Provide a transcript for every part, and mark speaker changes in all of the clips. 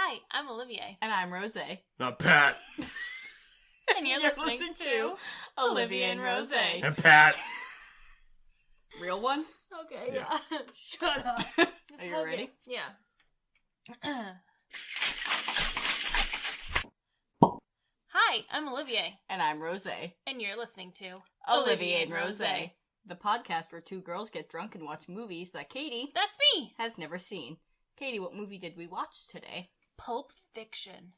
Speaker 1: Hi, I'm Olivier.
Speaker 2: And I'm Rose.
Speaker 3: Not Pat.
Speaker 1: And you're listening to Olivier and Rose.
Speaker 3: And Pat.
Speaker 2: Real one?
Speaker 1: Okay,
Speaker 3: Yeah.
Speaker 1: yeah. Shut up. Just
Speaker 2: Are you
Speaker 1: hug
Speaker 2: ready?
Speaker 1: it. Yeah. Hi, I'm Olivier.
Speaker 2: And I'm Rose.
Speaker 1: And you're listening to
Speaker 2: Olivier and Rose. The podcast where two girls get drunk and watch movies that Katie
Speaker 1: That's me!
Speaker 2: has never seen. Katie, what movie did we watch today?
Speaker 1: Pulp Fiction.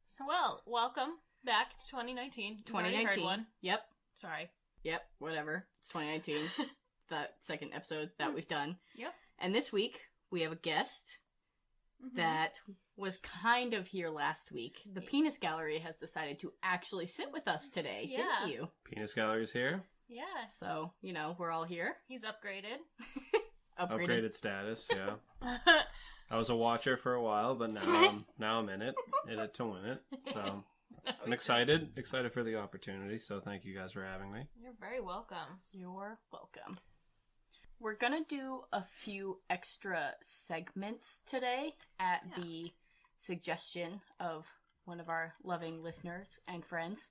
Speaker 1: So, well, welcome back to 2019. You've already heard one.
Speaker 2: Yep.
Speaker 1: Sorry.
Speaker 2: Yep. Whatever. It's 2019. That second episode that we've done.
Speaker 1: Yep.
Speaker 2: And this week, we have a guest that was kind of here last week. The Penis Gallery has decided to actually sit with us today,
Speaker 1: Yeah.
Speaker 2: didn't you?
Speaker 3: Penis Gallery's here.
Speaker 1: Yes.
Speaker 2: So, you know, we're all here.
Speaker 1: He's upgraded.
Speaker 3: Upgraded status, yeah. I was a watcher for a while, but now I'm in it to win it. So I'm excited for the opportunity. So thank you guys for having me.
Speaker 1: You're very welcome.
Speaker 2: You're welcome. We're gonna do a few extra segments today at the suggestion of one of our loving listeners and friends.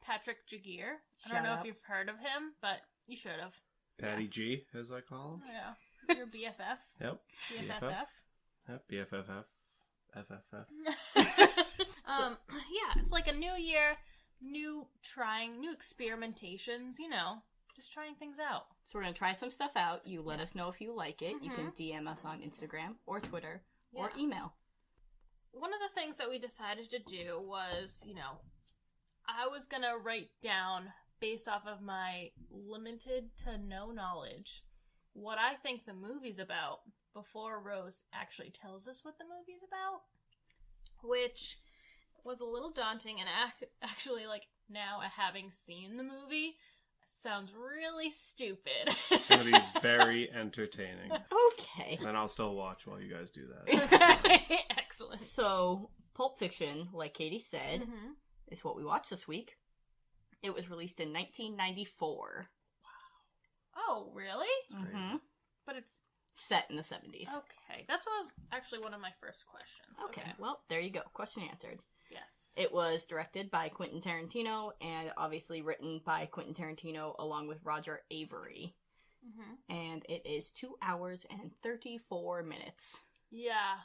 Speaker 1: Patrick Jagir. I
Speaker 2: Shout
Speaker 1: don't know
Speaker 2: out.
Speaker 1: if you've heard of him, but you should have.
Speaker 3: Patty G, as I call him.
Speaker 1: Yeah. Your BFF.
Speaker 3: Yep.
Speaker 1: BFFF.
Speaker 3: Yep. BFFF. FFF.
Speaker 1: Yeah, it's like a new year, new experimentations, you know, just trying things out.
Speaker 2: So we're gonna try some stuff out. You let us know if you like it. You can DM us on Instagram or Twitter or email.
Speaker 1: One of the things that we decided to do was, you know, I was gonna write down, based off of my limited to no knowledge, what I think the movie's about before Rose actually tells us what the movie's about, which was a little daunting, and actually, like, now having seen the movie, sounds really stupid.
Speaker 3: It's going to be very entertaining.
Speaker 2: Okay.
Speaker 3: And I'll still watch while you guys do that.
Speaker 1: Okay, excellent.
Speaker 2: So, Pulp Fiction, like Katie said,
Speaker 1: Mm-hmm.
Speaker 2: is what we watched this week. It was released in 1994.
Speaker 1: Oh, really?
Speaker 2: Mm-hmm.
Speaker 1: But it's
Speaker 2: Set in the 70s.
Speaker 1: okay. That's what was actually one of my first questions.
Speaker 2: Okay, well, there you go. Question answered.
Speaker 1: Yes.
Speaker 2: It was directed by Quentin Tarantino and obviously written by Quentin Tarantino along with Roger Avery.
Speaker 1: Mm-hmm.
Speaker 2: And it is 2 hours and 34 minutes.
Speaker 1: Yeah,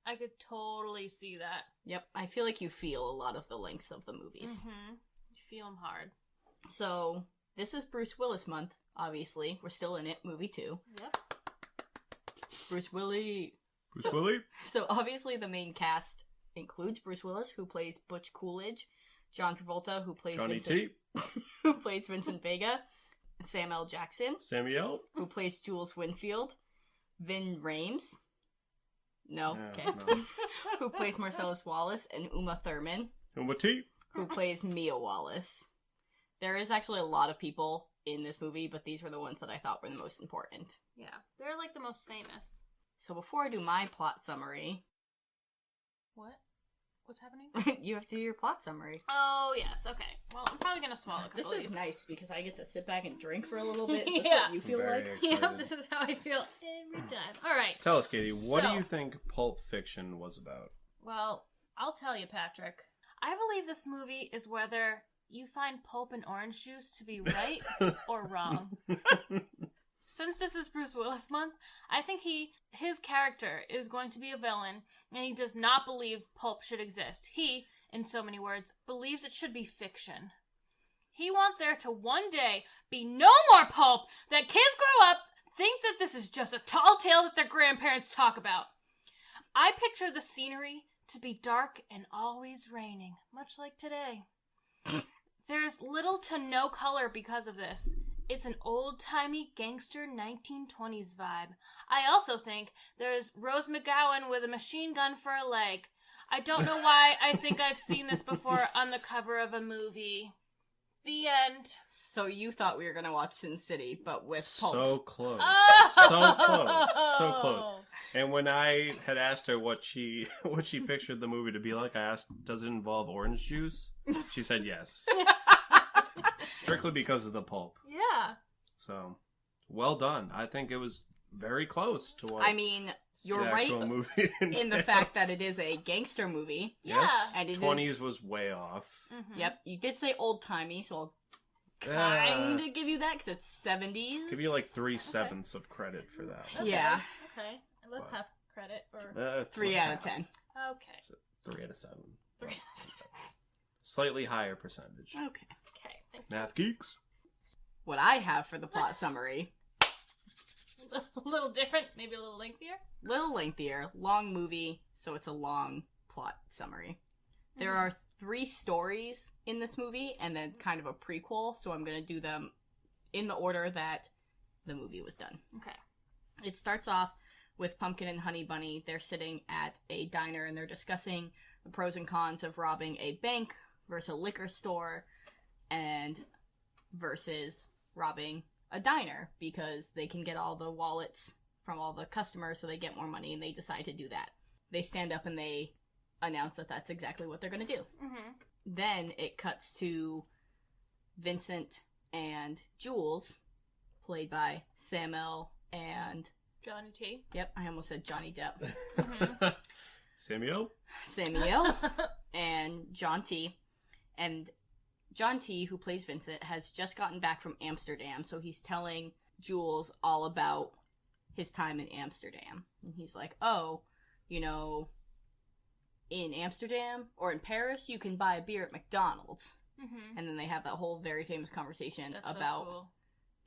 Speaker 1: I could totally see that.
Speaker 2: Yep, I feel like you feel a lot of the lengths of the movies.
Speaker 1: Mm-hmm. You feel them hard.
Speaker 2: So, this is Bruce Willis month, obviously. We're still in it, movie 2.
Speaker 1: Yep.
Speaker 2: Bruce Willis.
Speaker 3: Bruce Willis?
Speaker 2: So, obviously the main cast includes Bruce Willis, who plays Butch Coolidge, John Travolta, who plays
Speaker 3: Johnny
Speaker 2: Vincent,
Speaker 3: T.
Speaker 2: who plays Vincent Vega, Sam L. Jackson,
Speaker 3: Samuel?
Speaker 2: who plays Jules Winfield, Vin Rames, no,
Speaker 3: Yeah,
Speaker 2: okay,
Speaker 3: no.
Speaker 2: who plays Marcellus Wallace, and Uma Thurman,
Speaker 3: Uma T.
Speaker 2: who plays Mia Wallace. There is actually a lot of people in this movie, but these were the ones that I thought were the most important.
Speaker 1: Yeah, they're like the most famous.
Speaker 2: So before I do my plot summary,
Speaker 1: What? What's happening?
Speaker 2: you have to do your plot summary.
Speaker 1: Oh, yes, okay. Well, I'm probably gonna swallow a couple
Speaker 2: This
Speaker 1: of
Speaker 2: is
Speaker 1: these.
Speaker 2: nice because I get to sit back and drink for a little bit. Is this
Speaker 1: Yeah.
Speaker 2: what you feel
Speaker 3: Very
Speaker 2: like?
Speaker 3: excited.
Speaker 1: Yep, this is how I feel every time. Alright,
Speaker 3: Tell us, Katie, what do
Speaker 1: So-
Speaker 3: you think Pulp Fiction was about?
Speaker 1: well, I'll tell you, Patrick. I believe this movie is whether you find pulp and orange juice to be right or wrong. Since this is Bruce Willis month, I think his character is going to be a villain, and he does not believe pulp should exist. He, in so many words, believes it should be fiction. He wants there to one day be no more pulp, that kids grow up, think that this is just a tall tale that their grandparents talk about. I picture the scenery to be dark and always raining, much like today. There's little to no color because of this. It's an old-timey gangster 1920s vibe. I also think there's Rose McGowan with a machine gun for a leg. I don't know why I think I've seen this before on the cover of a movie. The end.
Speaker 2: So you thought we were gonna watch Sin City, but with pulp.
Speaker 3: So close.
Speaker 1: Oh!
Speaker 3: So close. So close. And when I had asked her what she pictured the movie to be like, I asked, does it involve orange juice? She said yes. Strictly because of the pulp.
Speaker 1: Yeah.
Speaker 3: So, well done. I think it was very close to what.
Speaker 2: I mean, you're
Speaker 3: the
Speaker 2: right
Speaker 3: actual movie
Speaker 2: in the fact that it is a gangster movie.
Speaker 1: Yeah.
Speaker 3: Yes,
Speaker 2: And it
Speaker 3: 20s
Speaker 2: is-
Speaker 3: was way off.
Speaker 1: Mm-hmm.
Speaker 2: Yep, you did say old-timey, so I'll kind of give you that, because it's 70s.
Speaker 3: Give you like 3/7 of credit for that.
Speaker 1: Okay.
Speaker 2: Yeah.
Speaker 1: Okay. I love
Speaker 3: But-
Speaker 1: half credit, or...
Speaker 3: It's
Speaker 2: 3
Speaker 3: like
Speaker 2: out of
Speaker 3: half.
Speaker 2: 10.
Speaker 1: Okay.
Speaker 3: So 3 out of 7.
Speaker 1: 3 out of 7.
Speaker 2: Okay.
Speaker 3: Slightly higher percentage.
Speaker 1: Okay, thank you.
Speaker 3: Math geeks.
Speaker 2: What I have for the plot summary,
Speaker 1: A little different, maybe a little lengthier.
Speaker 2: little lengthier, long movie, so it's a long plot summary. There
Speaker 1: Mhm.
Speaker 2: are 3 stories in this movie, and then kind of a prequel, so I'm going to do them in the order that the movie was done.
Speaker 1: Okay.
Speaker 2: It starts off with Pumpkin and Honey Bunny. They're sitting at a diner, and they're discussing the pros and cons of robbing a bank versus a liquor store, and versus robbing a diner, because they can get all the wallets from all the customers, so they get more money, and they decide to do that. They stand up and they announce that that's exactly what they're going to do.
Speaker 1: Mm-hmm.
Speaker 2: Then it cuts to Vincent and Jules, played by Samuel and...
Speaker 1: Johnny T.
Speaker 2: Yep, I almost said Johnny Depp.
Speaker 1: Mhm.
Speaker 3: Samuel?
Speaker 2: Samuel and John T. And John T., who plays Vincent, has just gotten back from Amsterdam, so he's telling Jules all about his time in Amsterdam. And he's like, oh, you know, in Amsterdam or in Paris, you can buy a beer at McDonald's.
Speaker 1: Mm-hmm.
Speaker 2: And then they have that whole very famous conversation
Speaker 1: That's
Speaker 2: about
Speaker 1: so cool.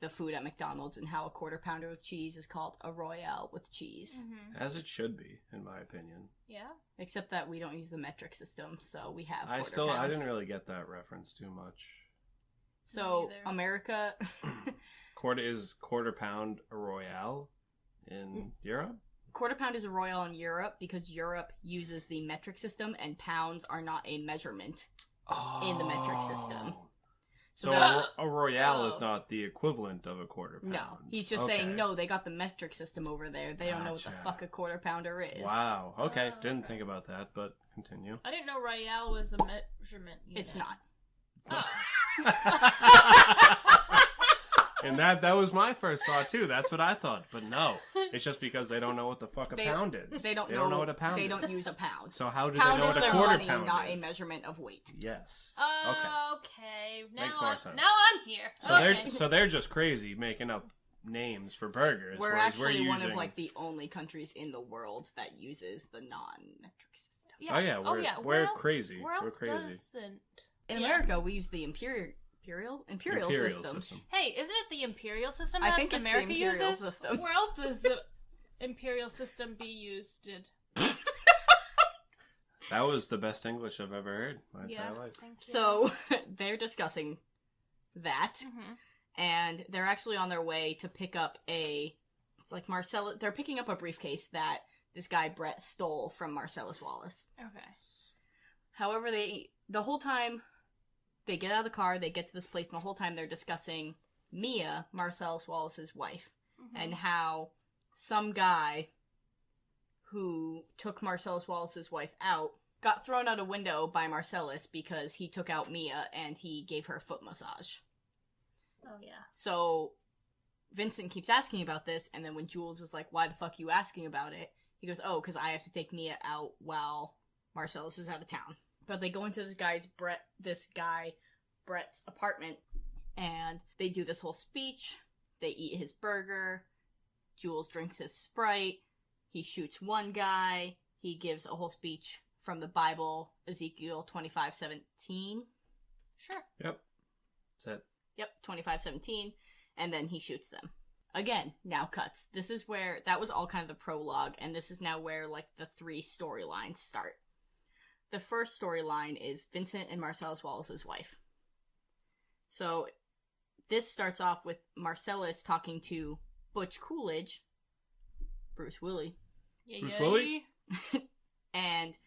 Speaker 2: the food at McDonald's and how a quarter pounder with cheese is called a Royale with cheese.
Speaker 1: Mm-hmm.
Speaker 3: As it should be, in my opinion.
Speaker 1: Yeah.
Speaker 2: Except that we don't use the metric system, so we have
Speaker 3: I
Speaker 2: pounds.
Speaker 3: didn't really get that reference too much.
Speaker 2: So
Speaker 1: Me either.
Speaker 2: America,
Speaker 3: Quarter pound a Royale in Europe?
Speaker 2: quarter pound is a Royale in Europe because Europe uses the metric system and pounds are not a measurement in the metric system.
Speaker 3: So
Speaker 2: that-
Speaker 3: a Royale
Speaker 1: Oh.
Speaker 3: is not the equivalent of a quarter pound.
Speaker 2: No, he's just
Speaker 3: Okay.
Speaker 2: saying no. They got the metric system over there. They don't know what the
Speaker 3: Gotcha.
Speaker 2: fuck a quarter pounder is.
Speaker 3: Wow. Okay.
Speaker 1: Oh,
Speaker 3: Didn't
Speaker 1: okay.
Speaker 3: think about that, but continue.
Speaker 1: I didn't know Royale was a measurement unit.
Speaker 2: It's not.
Speaker 1: Oh.
Speaker 3: And that was my first thought too. That's what I thought, but no, it's just because they don't know what the fuck a
Speaker 2: They-
Speaker 3: pound is.
Speaker 2: They don't know
Speaker 3: what a pound
Speaker 2: They
Speaker 3: is.
Speaker 2: don't use a pound.
Speaker 3: So how do
Speaker 2: Pound
Speaker 3: they know
Speaker 2: is
Speaker 3: what a
Speaker 2: their
Speaker 3: quarter
Speaker 2: money,
Speaker 3: pound
Speaker 2: not
Speaker 3: is?
Speaker 2: a measurement of weight.
Speaker 3: Yes.
Speaker 1: Okay. Now
Speaker 3: Makes more
Speaker 1: I'm,
Speaker 3: sense.
Speaker 1: Now I'm here.
Speaker 3: So
Speaker 1: okay.
Speaker 3: they're just crazy making up names for burgers.
Speaker 2: We're
Speaker 3: whereas
Speaker 2: actually one of
Speaker 3: using-
Speaker 2: like the only countries in the world that uses the non-metric system.
Speaker 1: Yeah.
Speaker 3: Oh yeah,
Speaker 1: We're
Speaker 3: we're
Speaker 1: where else-
Speaker 3: crazy.
Speaker 1: Where else
Speaker 3: We're crazy.
Speaker 1: doesn't?
Speaker 2: In
Speaker 1: Yeah.
Speaker 2: America, we use the imperial system.
Speaker 1: Hey, isn't it the imperial system
Speaker 2: I
Speaker 1: that
Speaker 2: think it's the
Speaker 1: America
Speaker 2: imperial
Speaker 1: uses?
Speaker 2: system.
Speaker 1: Where else is the imperial system be used?
Speaker 3: That was the best English I've ever heard my
Speaker 1: Yeah.
Speaker 3: entire life.
Speaker 1: Thank you.
Speaker 2: So they're discussing that,
Speaker 1: Mhm.
Speaker 2: and they're actually on their way to pick up it's like Marcellus. They're picking up a briefcase that this guy Brett stole from Marcellus Wallace.
Speaker 1: Okay.
Speaker 2: However, the whole time they get out of the car, they get to this place, and the whole time they're discussing Mia, Marcellus Wallace's wife,
Speaker 1: Mhm.
Speaker 2: and how some guy who took Marcellus Wallace's wife out got thrown out a window by Marcellus because he took out Mia and he gave her a foot massage.
Speaker 1: Oh yeah.
Speaker 2: So Vincent keeps asking about this, and then when Jules is like, why the fuck you asking about it? He goes, oh, because I have to take Mia out while Marcellus is out of town. But they go into this guy Brett's apartment, and they do this whole speech. They eat his burger. Jules drinks his Sprite. He shoots one guy. He gives a whole speech from the Bible, Ezekiel 25:17.
Speaker 1: Sure.
Speaker 3: Yep. That's it.
Speaker 2: Yep, 25:17, and then he shoots them. Again, now cuts. This is where, that was all kind of the prologue, and this is now where, like, the 3 storylines start. The first storyline is Vincent and Marcellus Wallace's wife. So, this starts off with Marcellus talking to Butch Coolidge, Bruce Willis,
Speaker 1: Yeah.
Speaker 3: Bruce
Speaker 1: yeah.
Speaker 3: Willis?
Speaker 2: and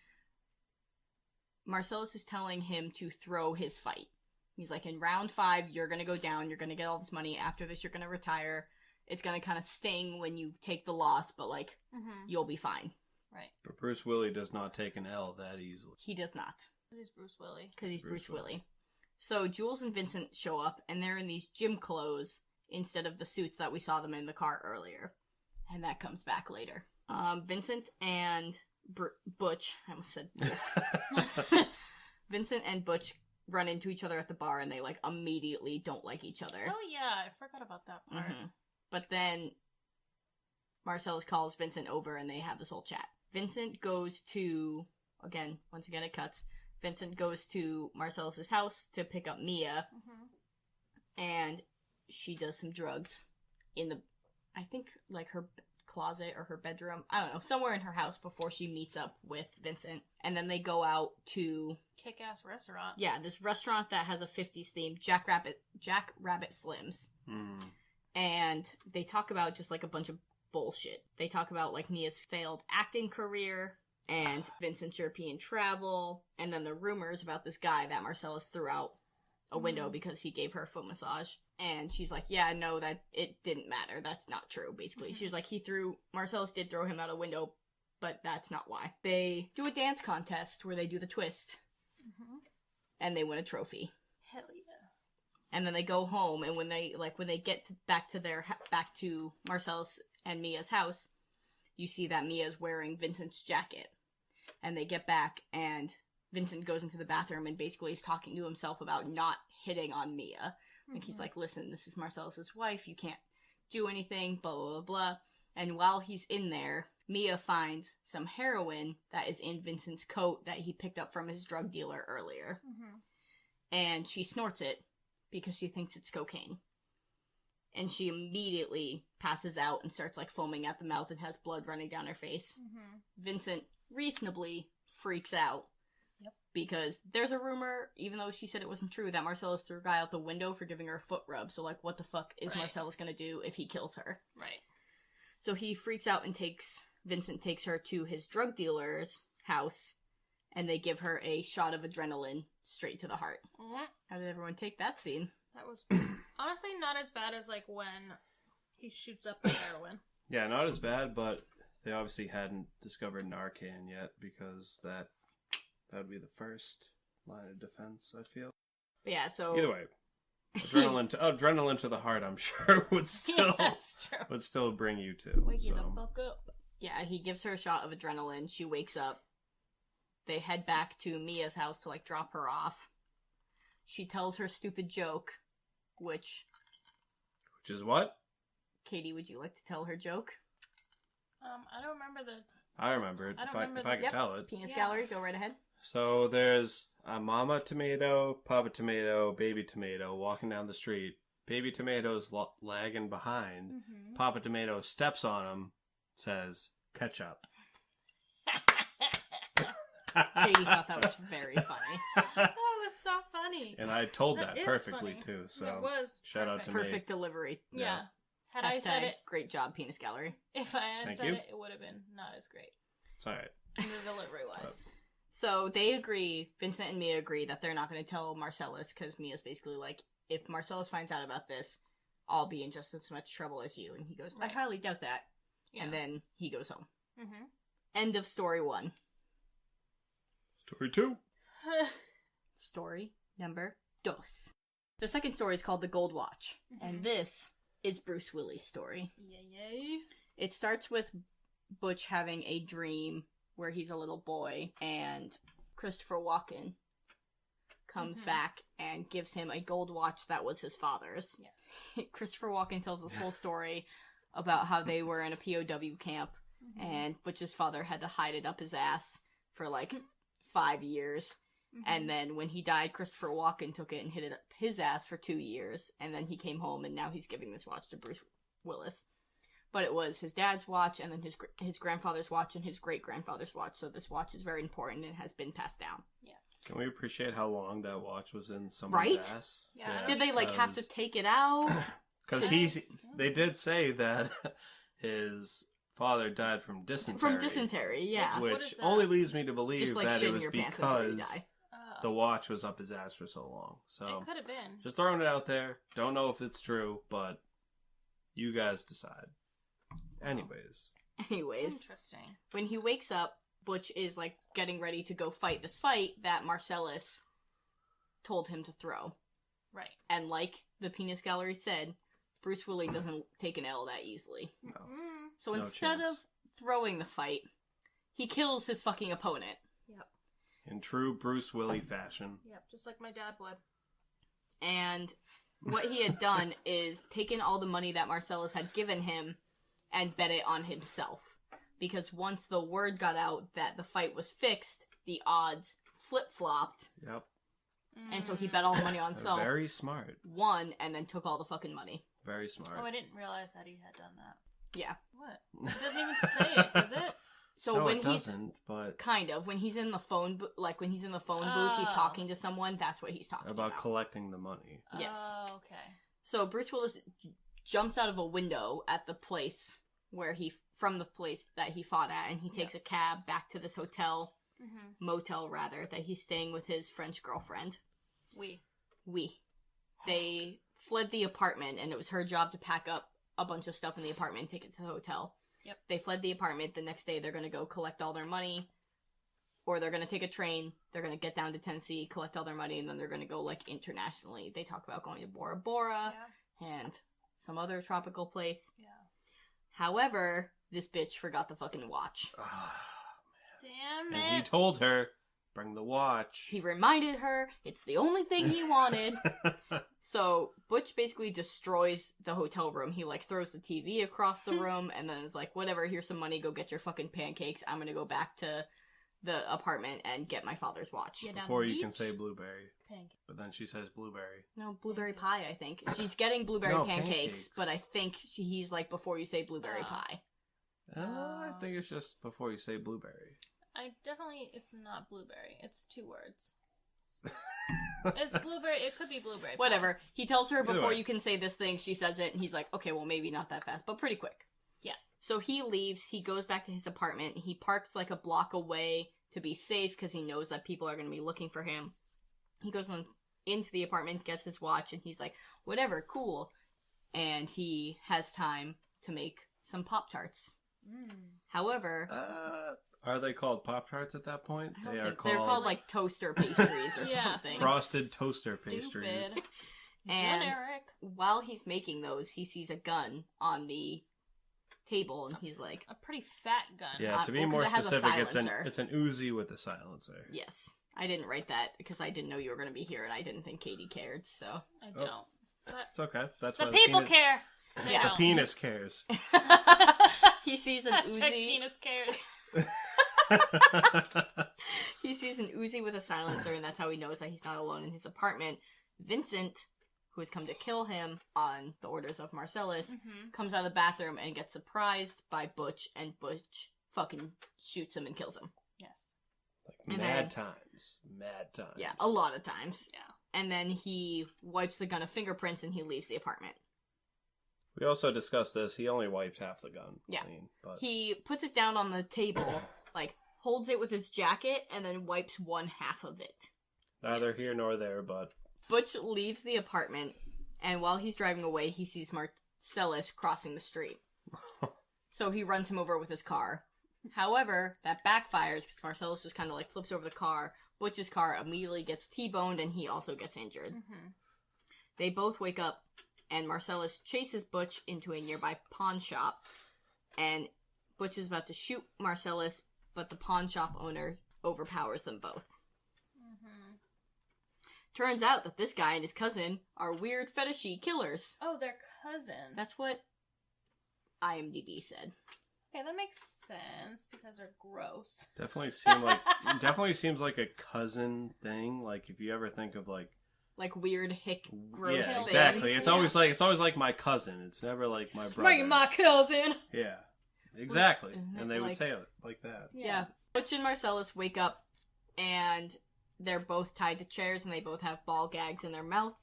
Speaker 2: Marcellus is telling him to throw his fight. He's like, in round 5, you're gonna go down, you're gonna get all this money, after this you're gonna retire, it's gonna kind of sting when you take the loss, but, like,
Speaker 1: Mhm.
Speaker 2: you'll be fine.
Speaker 1: Right.
Speaker 3: But Bruce Willis does not take an L that easily.
Speaker 2: He does not,
Speaker 1: He's Bruce Willis.
Speaker 2: because he's Bruce
Speaker 3: Bruce
Speaker 2: Willis. So Jules and Vincent show up, and they're in these gym clothes instead of the suits that we saw them in the car earlier. And that comes back later. Vincent and Butch, I almost said Bruce. Vincent and Butch run into each other at the bar, and they, like, immediately don't like each other.
Speaker 1: Oh, yeah, I forgot about that part.
Speaker 2: Mm-hmm. But then Marcellus calls Vincent over, and they have this whole chat. Vincent goes to, once again it cuts, Vincent goes to Marcellus's house to pick up Mia, and she does some drugs in the, I think, like, her closet or her bedroom. I don't know, somewhere in her house before she meets up with Vincent. And then they go out to...
Speaker 1: Kick-ass restaurant.
Speaker 2: Yeah, this restaurant that has a 50s theme, Jack Rabbit Slims. And they talk about just, like, a bunch of bullshit. They talk about, like, Mia's failed acting career and Vincent's European travel, and then the rumors about this guy that Marcellus threw out a window because he gave her a foot massage. And she's like, yeah, no, that it didn't matter. That's not true, basically. She was like, Marcellus did throw him out a window, but that's not why. They do a dance contest where they do the twist. And they win a trophy.
Speaker 1: Hell yeah.
Speaker 2: And then they go home, and when they get back to Marcellus and Mia's house, you see that Mia's wearing Vincent's jacket. And they get back, and Vincent goes into the bathroom and basically is talking to himself about not hitting on Mia. Like, he's like, listen, this is Marcellus's wife, you can't do anything, blah, blah, blah, blah. And while he's in there, Mia finds some heroin that is in Vincent's coat that he picked up from his drug dealer earlier. And she snorts it because she thinks it's cocaine. And she immediately passes out and starts, like, foaming at the mouth and has blood running down her face. Vincent reasonably freaks out. Because there's a rumor, even though she said it wasn't true, that Marcellus threw a guy out the window for giving her a foot rub. So, like, what the fuck is Marcellus gonna do if he kills her?
Speaker 1: Right.
Speaker 2: So he freaks out and Vincent takes her to his drug dealer's house, and they give her a shot of adrenaline straight to the heart. How did everyone take that scene?
Speaker 1: That was honestly not as bad as, like, when he shoots up the heroin.
Speaker 3: Yeah, not as bad, but they obviously hadn't discovered Narcan yet, because that would be the first line of defense, I feel.
Speaker 2: But yeah, so...
Speaker 3: Either way, adrenaline to the heart, I'm sure, would still bring you to.
Speaker 1: Wake you the fuck up.
Speaker 2: Yeah, he gives her a shot of adrenaline. She wakes up. They head back to Mia's house to, like, drop her off. She tells her stupid joke, which
Speaker 3: is what?
Speaker 2: Katie, would you like to tell her joke?
Speaker 1: I don't remember
Speaker 3: I remember it. If I could tell it.
Speaker 2: Penis gallery, go right ahead.
Speaker 3: So there's a mama tomato, papa tomato, baby tomato walking down the street. Baby tomato's lagging behind. Papa tomato steps on him, says, ketchup.
Speaker 2: Katie thought that was very funny.
Speaker 1: That was so funny.
Speaker 3: And I told that perfectly, funny. Too. So
Speaker 1: it was
Speaker 3: shout out to me.
Speaker 2: Perfect delivery.
Speaker 1: Yeah. Had I said it...
Speaker 2: Great job, Penis Gallery.
Speaker 1: If I had said it, it would have been not as great.
Speaker 3: It's alright.
Speaker 1: The delivery-wise.
Speaker 2: So they agree, Vincent and Mia agree, that they're not going to tell Marcellus, because Mia's basically like, if Marcellus finds out about this, I'll be in just as much trouble as you. And he goes, I highly doubt that. Yeah. And then he goes home. End of story 1.
Speaker 3: Story 2.
Speaker 2: Story number 2. The second story is called The Gold Watch. And this is Bruce Willis' story.
Speaker 1: Yay.
Speaker 2: It starts with Butch having a dream where he's a little boy, and Christopher Walken comes back and gives him a gold watch that was his father's. Yes. Christopher Walken tells this whole story about how they were in a POW camp, and Butch's father had to hide it up his ass for like 5 years. And then when he died, Christopher Walken took it and hid it up his ass for 2 years, and then he came home, and now he's giving this watch to Bruce Willis. But it was his dad's watch, and then his grandfather's watch, and his great-grandfather's watch, so this watch is very important and has been passed down. Yeah.
Speaker 3: Can we appreciate how long that watch was in somebody's ass?
Speaker 2: Yeah. Did they, have to take it out?
Speaker 3: Because they did say that his father died from dysentery.
Speaker 2: From dysentery, yeah.
Speaker 3: Which only leads me to believe that it was because the watch was up his ass for so long. So
Speaker 1: it could have been.
Speaker 3: Just throwing it out there. Don't know if it's true, but you guys decide. Anyways.
Speaker 1: Interesting.
Speaker 2: When he wakes up, Butch is, getting ready to go fight this fight that Marcellus told him to throw.
Speaker 1: Right.
Speaker 2: And like the Penis Gallery said, Bruce Willis doesn't take an L that easily.
Speaker 3: No.
Speaker 2: So
Speaker 3: No
Speaker 2: instead
Speaker 3: chance.
Speaker 2: of throwing the fight, he kills his fucking opponent.
Speaker 1: Yep.
Speaker 3: In true Bruce Willis fashion.
Speaker 1: Yep, just like my dad would.
Speaker 2: And what he had done is taken all the money that Marcellus had given him and bet it on himself. Because once the word got out that the fight was fixed, the odds flip-flopped.
Speaker 3: Yep.
Speaker 2: And so he bet all the money on himself.
Speaker 3: Very smart.
Speaker 2: Won, and then took all the fucking money.
Speaker 3: Very smart.
Speaker 1: Oh, I didn't realize that he had done that.
Speaker 2: Yeah.
Speaker 1: What? It doesn't even say it, does it?
Speaker 2: So
Speaker 3: no,
Speaker 2: when
Speaker 3: it
Speaker 2: he's
Speaker 3: doesn't, but
Speaker 2: kind of when he's in the phone when he's in the phone booth, he's talking to someone. That's what he's talking about.
Speaker 3: collecting the money.
Speaker 2: Yes.
Speaker 1: Oh, okay.
Speaker 2: So Bruce Willis jumps out of a window at the place from the place that he fought at, and he takes a cab back to this motel rather, that he's staying with his French girlfriend. They fled the apartment, and it was her job to pack up a bunch of stuff in the apartment and take it to the hotel.
Speaker 1: Yep.
Speaker 2: They fled the apartment. The next day, they're going to go collect all their money, or they're going to take a train. They're going to get down to Tennessee, collect all their money, and then they're going to go, like, internationally. They talk about going to Bora Bora and some other tropical place.
Speaker 1: Yeah.
Speaker 2: However, this bitch forgot the fucking watch.
Speaker 1: Damn it.
Speaker 3: And he told her, bring the watch.
Speaker 2: He reminded her it's the only thing he wanted. So Butch basically destroys the hotel room. He like throws the TV across the room and then is like, whatever, here's some money, go get your fucking pancakes. I'm gonna go back to the apartment and get my father's watch.
Speaker 1: Yeah, down
Speaker 3: Before
Speaker 1: the
Speaker 3: you can
Speaker 1: beach.
Speaker 3: say blueberry.
Speaker 1: Pancake.
Speaker 3: But then she says blueberry.
Speaker 2: No, blueberry pie, I think. She's getting blueberry
Speaker 3: No,
Speaker 2: pancakes,
Speaker 3: pancakes.
Speaker 2: but I think he's like, before you say blueberry pie.
Speaker 3: I think it's just before you say blueberry.
Speaker 1: It's not blueberry. It's 2 words. It's blueberry. It could be blueberry pie.
Speaker 2: Whatever. He tells her
Speaker 3: Either
Speaker 2: before
Speaker 3: way.
Speaker 2: you can say this thing, she says it, and he's like, okay, well, maybe not that fast, but pretty quick.
Speaker 1: Yeah.
Speaker 2: So he leaves, he goes back to his apartment, he parks like a block away to be safe because he knows that people are going to be looking for him. He goes into the apartment, gets his watch, and he's like, whatever, cool. And he has time to make some Pop-Tarts. However...
Speaker 3: Are they called Pop-Tarts at that point?
Speaker 2: They're called like toaster pastries or something.
Speaker 3: Frosted toaster pastries.
Speaker 1: Stupid.
Speaker 2: And
Speaker 1: generic.
Speaker 2: while he's making those, he sees a gun on the table, and he's like,
Speaker 1: A pretty fat gun.
Speaker 3: Yeah, to be
Speaker 2: well, 'cause
Speaker 3: more
Speaker 2: it has a
Speaker 3: specific,
Speaker 2: silencer.
Speaker 3: it's an Uzi with a silencer.
Speaker 2: yes. I didn't write that because I didn't know you were going to be here, and I didn't think Katie cared, so.
Speaker 1: I don't. But
Speaker 3: It's okay. That's
Speaker 1: the
Speaker 3: why
Speaker 1: people
Speaker 3: penis,
Speaker 1: care. They
Speaker 2: Yeah.
Speaker 3: the
Speaker 1: don't.
Speaker 3: penis cares.
Speaker 2: He sees an
Speaker 1: Hashtag
Speaker 2: Uzi.
Speaker 1: penis cares.
Speaker 2: He sees an Uzi with a silencer, and that's how he knows that he's not alone in his apartment. Vincent, who has come to kill him on the orders of Marcellus, comes out of the bathroom and gets surprised by Butch, and Butch fucking shoots him and kills him.
Speaker 1: Yes.
Speaker 3: Like
Speaker 2: And
Speaker 3: mad
Speaker 2: then-
Speaker 3: times. Mad times.
Speaker 2: Yeah, a lot of times.
Speaker 1: Yeah.
Speaker 2: And then he wipes the gun of fingerprints and he leaves the apartment.
Speaker 3: We also discussed this. He only wiped half the gun.
Speaker 2: Yeah.
Speaker 3: Clean, but
Speaker 2: He puts it down on the table, like, holds it with his jacket, and then wipes one half of it.
Speaker 3: neither here nor there, but
Speaker 2: Butch leaves the apartment, and while he's driving away, he sees Marcellus crossing the street. So he runs him over with his car. However, that backfires because Marcellus just kind of like flips over the car. Butch's car immediately gets T-boned, and he also gets injured. They both wake up, and Marcellus chases Butch into a nearby pawn shop, and Butch is about to shoot Marcellus, but the pawn shop owner overpowers them both. Turns out that this guy and his cousin are weird fetishy killers.
Speaker 1: Oh, they're cousins.
Speaker 2: That's what IMDb said.
Speaker 1: Okay, that makes sense because they're gross.
Speaker 3: definitely seems like a cousin thing. Like if you ever think of like
Speaker 2: Like weird hick gross
Speaker 3: yeah,
Speaker 2: things.
Speaker 3: exactly. It's
Speaker 1: Yeah.
Speaker 3: always like my cousin. It's never like my brother.
Speaker 1: My cousin.
Speaker 3: Yeah, exactly.
Speaker 2: Isn't it
Speaker 3: And they would
Speaker 2: like-
Speaker 3: say it like that.
Speaker 2: Yeah. Butch and Marcellus wake up, and they're both tied to chairs, and they both have ball gags in their mouth.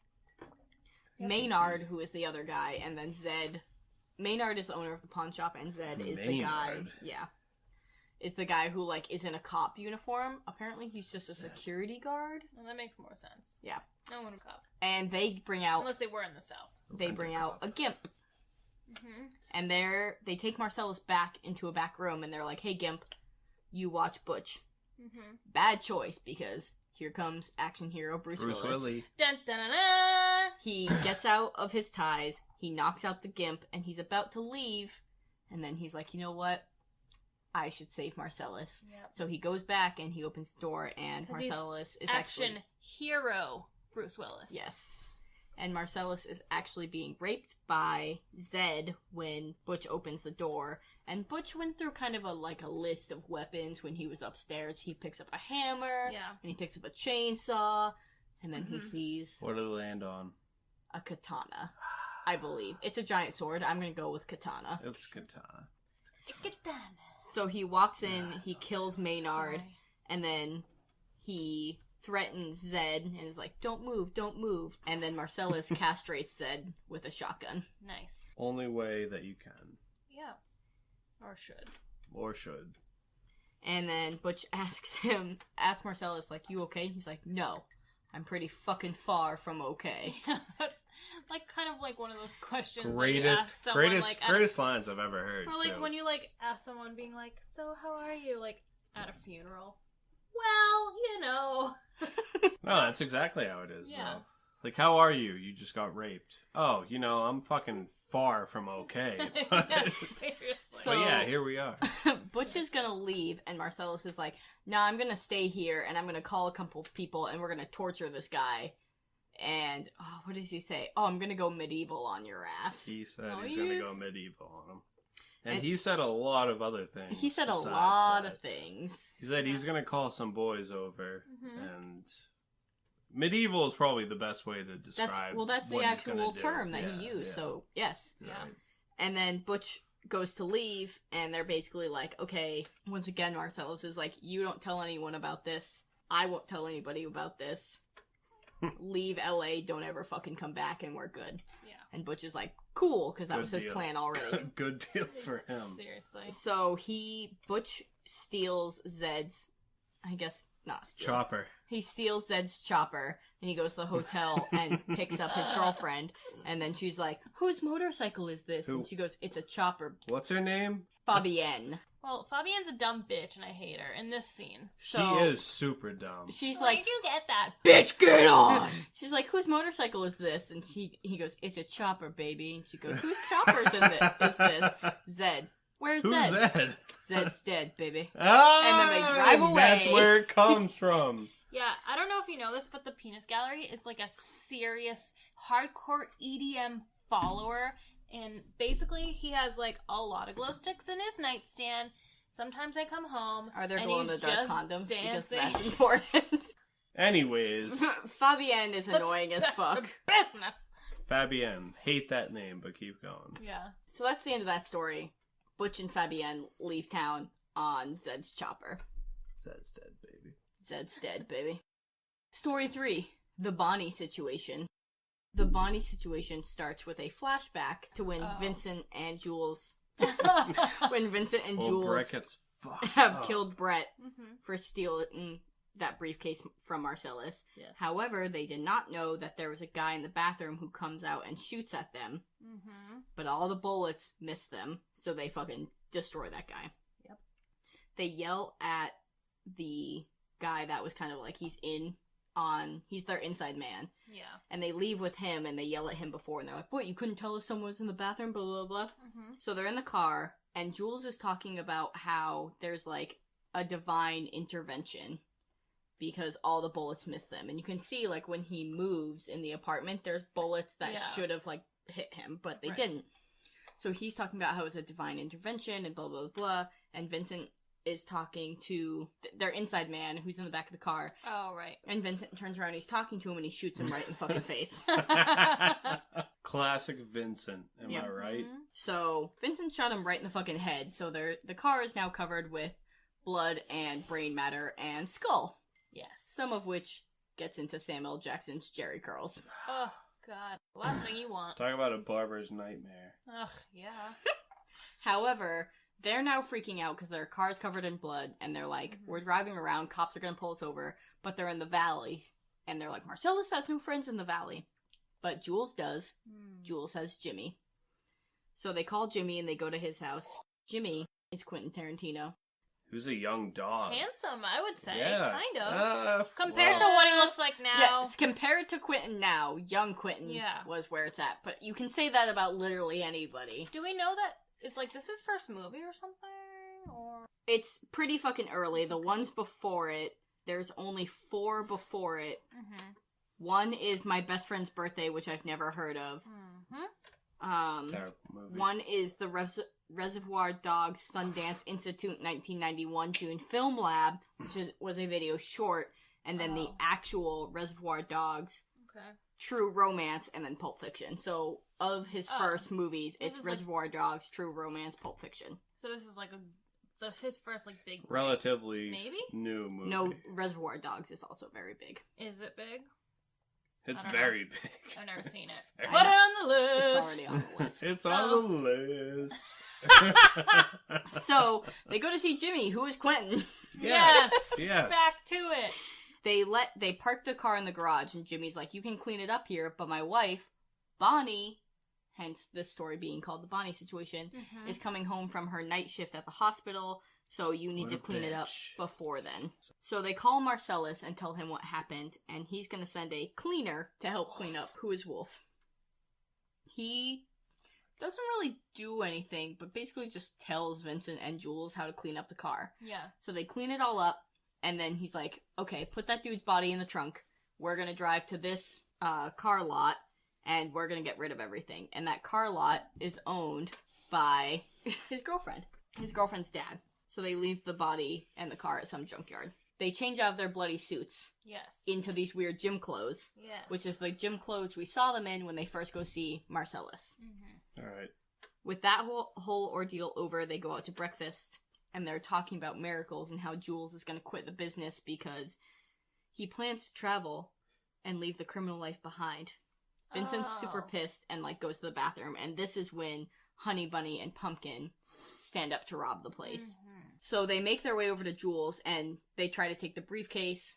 Speaker 2: Maynard, who is the other guy, and then Zed. Maynard is the owner of the pawn shop, and Zed is the guy.
Speaker 3: Maynard.
Speaker 2: Yeah. Is the guy who, like, is in a cop uniform. Apparently, he's just a security guard.
Speaker 1: Well, that makes more sense.
Speaker 2: Yeah.
Speaker 1: No one would cop.
Speaker 2: And they bring out...
Speaker 1: Unless they were in the South.
Speaker 2: They bring out a gimp.
Speaker 1: Mm-hmm.
Speaker 2: And they take Marcellus back into a back room, and they're like, hey, Gimp, you watch Butch.
Speaker 1: Mm-hmm.
Speaker 2: Bad choice, because here comes action hero Bruce Willis.
Speaker 3: Willis.
Speaker 1: Dun dun dun dun!
Speaker 2: He gets out of his ties, he knocks out the gimp, and he's about to leave, and then he's like, you know what? I should save Marcellus.
Speaker 1: Yep.
Speaker 2: So he goes back and he opens the door, and Marcellus is
Speaker 1: action
Speaker 2: actually...
Speaker 1: hero Bruce Willis.
Speaker 2: Yes. And Marcellus is actually being raped by Zed when Butch opens the door. And Butch went through kind of a list of weapons when he was upstairs. He picks up a hammer, and he picks up a chainsaw, and then he sees...
Speaker 3: What did it land on?
Speaker 2: A katana, I believe. It's a giant sword. I'm gonna go with katana.
Speaker 3: It's katana.
Speaker 1: Katana.
Speaker 2: So he walks in, he kills Maynard, and then he threatens Zed and is like, don't move, don't move. And then Marcellus castrates Zed with a shotgun.
Speaker 1: Nice.
Speaker 3: Only way that you can.
Speaker 1: Yeah. Or should.
Speaker 3: Or should.
Speaker 2: And then Butch asks Marcellus, like, you okay? He's like, no. I'm pretty fucking far from okay.
Speaker 1: Yeah, that's kind of one of those questions.
Speaker 3: Greatest lines I've ever heard.
Speaker 1: Or
Speaker 3: too.
Speaker 1: when you ask someone being like, "So how are you?" At a funeral. Well, you know.
Speaker 3: No, that's exactly how it is.
Speaker 1: Yeah.
Speaker 3: Though. How are you? You just got raped. Oh, I'm fucking far from okay.
Speaker 1: Yeah, seriously.
Speaker 3: But yeah, here we are.
Speaker 2: Butch is gonna leave, and Marcellus is like, nah, I'm gonna stay here, and I'm gonna call a couple people, and we're gonna torture this guy. And, what does he say? Oh, I'm gonna go medieval on your ass.
Speaker 3: He said he's gonna go medieval on him. And he said a lot of other things.
Speaker 2: He said a lot of things.
Speaker 3: He said he's gonna call some boys over, and... Medieval is probably the best way to describe.
Speaker 2: That's the actual term that he used. Yeah. So yes,
Speaker 1: yeah.
Speaker 2: And then Butch goes to leave, and they're basically like, okay. Once again, Marcellus is like, you don't tell anyone about this. I won't tell anybody about this. Leave LA. Don't ever fucking come back, and we're good. Yeah. And Butch is like, cool, because that was his plan already.
Speaker 3: Good deal for him.
Speaker 1: Seriously.
Speaker 2: So Butch steals Zed's, I guess. Not steal.
Speaker 3: Chopper.
Speaker 2: He steals Zed's chopper, and he goes to the hotel and picks up his girlfriend, and then she's like, whose motorcycle is this? And she goes, it's a chopper.
Speaker 3: What's her name?
Speaker 2: Fabienne.
Speaker 1: Well, Fabienne's a dumb bitch, and I hate her in this scene.
Speaker 3: She is super dumb.
Speaker 2: She's
Speaker 1: Where did you get that?
Speaker 2: Bitch, get on! She's like, whose motorcycle is this? And he goes, it's a chopper, baby. And she goes, whose chopper's is this? Zed. Where's
Speaker 3: Who's
Speaker 2: Zed?
Speaker 3: Zed?
Speaker 2: Zed's dead, baby.
Speaker 3: Ah,
Speaker 2: and then they drive away.
Speaker 3: That's where it comes from.
Speaker 1: Yeah, I don't know if you know this, but the Penis Gallery is a serious hardcore EDM follower. And basically, he has a lot of glow sticks in his nightstand. Sometimes I come home.
Speaker 2: Are there
Speaker 1: and
Speaker 2: glow-in-the-dark condoms?
Speaker 1: Dancing.
Speaker 2: Because that's important.
Speaker 3: Anyways.
Speaker 2: Fabienne is annoying as fuck.
Speaker 1: Business.
Speaker 3: Fabienne. Hate that name, but keep going.
Speaker 1: Yeah.
Speaker 2: So that's the end of that story. Butch and Fabienne leave town on Zed's chopper.
Speaker 3: Zed's dead, baby.
Speaker 2: Zed's dead, baby. Story 3. The Bonnie situation. The Bonnie situation starts with a flashback to when Vincent and Jules... when Vincent and Jules
Speaker 3: Brett gets fucked
Speaker 2: have killed Brett for stealing that briefcase from Marcellus.
Speaker 1: Yes.
Speaker 2: However, they did not know that there was a guy in the bathroom who comes out and shoots at them. But all the bullets miss them, so they fucking destroy that guy.
Speaker 1: Yep.
Speaker 2: They yell at the guy that was kind of he's their inside man.
Speaker 1: Yeah. And
Speaker 2: they leave with him, and they yell at him before, and they're like, what, you couldn't tell us someone was in the bathroom, blah, blah, blah. So they're in the car, and Jules is talking about how there's, a divine intervention because all the bullets miss them. And you can see, when he moves in the apartment, there's bullets that should have, hit him, but they didn't. So he's talking about how it's a divine intervention and blah, blah, blah, and Vincent is talking to their inside man who's in the back of the car.
Speaker 1: Oh, right.
Speaker 2: And Vincent turns around, he's talking to him, and he shoots him right in the fucking face.
Speaker 3: Classic Vincent, am I right?
Speaker 2: So, Vincent shot him right in the fucking head, so the car is now covered with blood and brain matter and skull.
Speaker 1: Yes.
Speaker 2: Some of which gets into Samuel Jackson's Jerry curls.
Speaker 1: Oh, God. Last thing you want.
Speaker 3: Talk about a barber's nightmare.
Speaker 1: Ugh, yeah.
Speaker 2: However... they're now freaking out because their car's covered in blood, and they're like, we're driving around, cops are gonna pull us over, but they're in the valley, and they're like, Marcellus has no friends in the valley. But Jules does. Jules has Jimmy. So they call Jimmy, and they go to his house. Jimmy is Quentin Tarantino.
Speaker 3: Who's a young dog?
Speaker 1: Handsome, I would say.
Speaker 3: Yeah.
Speaker 1: Kind of. Compared to
Speaker 2: well.
Speaker 1: what he looks like now.
Speaker 2: Yes, compared to Quentin now, young Quentin
Speaker 1: Yeah.
Speaker 2: was where it's at. But you can say that about literally anybody.
Speaker 1: Do we know that it's like this his first movie or something? Or
Speaker 2: It's pretty fucking early. The ones before it, there's only 4 before it.
Speaker 1: Mm-hmm.
Speaker 2: One is My Best Friend's Birthday, which I've never heard of.
Speaker 1: Mm-hmm.
Speaker 3: Terrible movie.
Speaker 2: One is the Reservoir Dogs Sundance Institute 1991 June Film Lab, which was a video short, and then the actual Reservoir Dogs
Speaker 1: Okay.
Speaker 2: True Romance, and then Pulp Fiction. So, of his first movies,
Speaker 1: This
Speaker 2: it's
Speaker 1: is
Speaker 2: Reservoir Dogs, True Romance, Pulp Fiction.
Speaker 1: So this is like his first like big break.
Speaker 3: Relatively
Speaker 1: Maybe?
Speaker 3: new movie.
Speaker 2: No, Reservoir Dogs is also very big.
Speaker 1: Is it big?
Speaker 3: It's
Speaker 1: I don't know.
Speaker 3: very big.
Speaker 1: I've never seen it.
Speaker 3: very
Speaker 1: Put it on the list.
Speaker 2: It's already on the list.
Speaker 3: It's on the list.
Speaker 2: So, they go to see Jimmy, who is Quentin.
Speaker 1: Yes.
Speaker 3: Yes.
Speaker 1: Back to it.
Speaker 2: They park the car in the garage, and Jimmy's like, you can clean it up here, but my wife, Bonnie, hence this story being called the Bonnie situation,
Speaker 1: Mm-hmm.
Speaker 2: is coming home from her night shift at the hospital, so you need
Speaker 3: What
Speaker 2: to
Speaker 3: a
Speaker 2: clean it up
Speaker 3: bitch.
Speaker 2: before then. So they call Marcellus and tell him what happened, and he's gonna send a cleaner to help clean up, who is Wolf. He doesn't really do anything, but basically just tells Vincent and Jules how to clean up the car.
Speaker 1: Yeah.
Speaker 2: So they clean it all up, and then he's like, okay, put that dude's body in the trunk. We're gonna drive to this car lot, and we're gonna get rid of everything. And that car lot is owned by his girlfriend. His girlfriend's dad. So they leave the body and the car at some junkyard. They change out of their bloody suits
Speaker 1: Yes.
Speaker 2: into these weird gym clothes,
Speaker 1: Yes.
Speaker 2: which is the gym clothes we saw them in when they first go see Marcellus.
Speaker 1: Mm-hmm.
Speaker 3: All right.
Speaker 2: With that whole ordeal over, they go out to breakfast, and they're talking about miracles and how Jules is going to quit the business because he plans to travel and leave the criminal life behind. Vincent's super pissed and like goes to the bathroom, and this is when Honey Bunny and Pumpkin stand up to rob the place.
Speaker 1: Mm-hmm.
Speaker 2: So they make their way over to Jules, and they try to take the briefcase.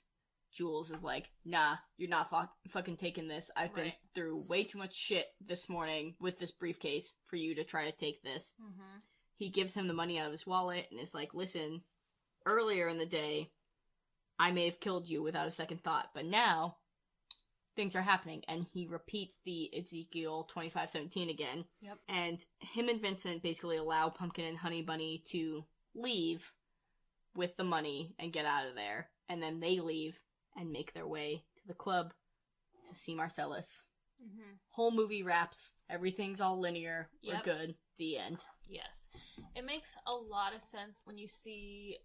Speaker 2: Jules is like, nah, you're not fucking taking this. I've been
Speaker 1: Right.
Speaker 2: through way too much shit this morning with this briefcase for you to try to take this.
Speaker 1: Mm-hmm.
Speaker 2: He gives him the money out of his wallet and is like, listen, earlier in the day, I may have killed you without a second thought, but now things are happening. And he repeats the Ezekiel 25:17 again.
Speaker 1: Yep.
Speaker 2: And him and Vincent basically allow Pumpkin and Honey Bunny to leave with the money and get out of there. And then they leave and make their way to the club to see Marcellus.
Speaker 1: Mm-hmm.
Speaker 2: Whole movie wraps. Everything's all linear.
Speaker 1: Yep.
Speaker 2: We're good. The end.
Speaker 1: Yes. It makes a lot of sense when you see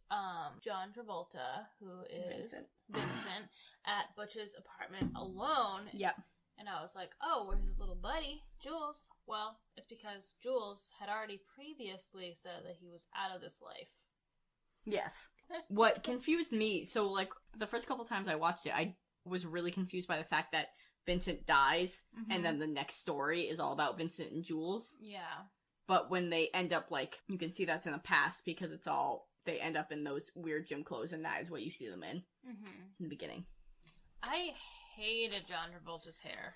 Speaker 1: John Travolta, who is Vincent, at Butch's apartment alone.
Speaker 2: Yep.
Speaker 1: And I was like, oh, where's his little buddy, Jules? Well, it's because Jules had already previously said that he was out of this life.
Speaker 2: Yes. What confused me, so like the first couple times I watched it, I was really confused by the fact that Vincent dies, and then the next story is all about Vincent and Jules.
Speaker 1: Yeah.
Speaker 2: But when they end up, like, you can see that's in the past because it's all, they end up in those weird gym clothes, and that is what you see them in the beginning.
Speaker 1: I hated John Travolta's hair.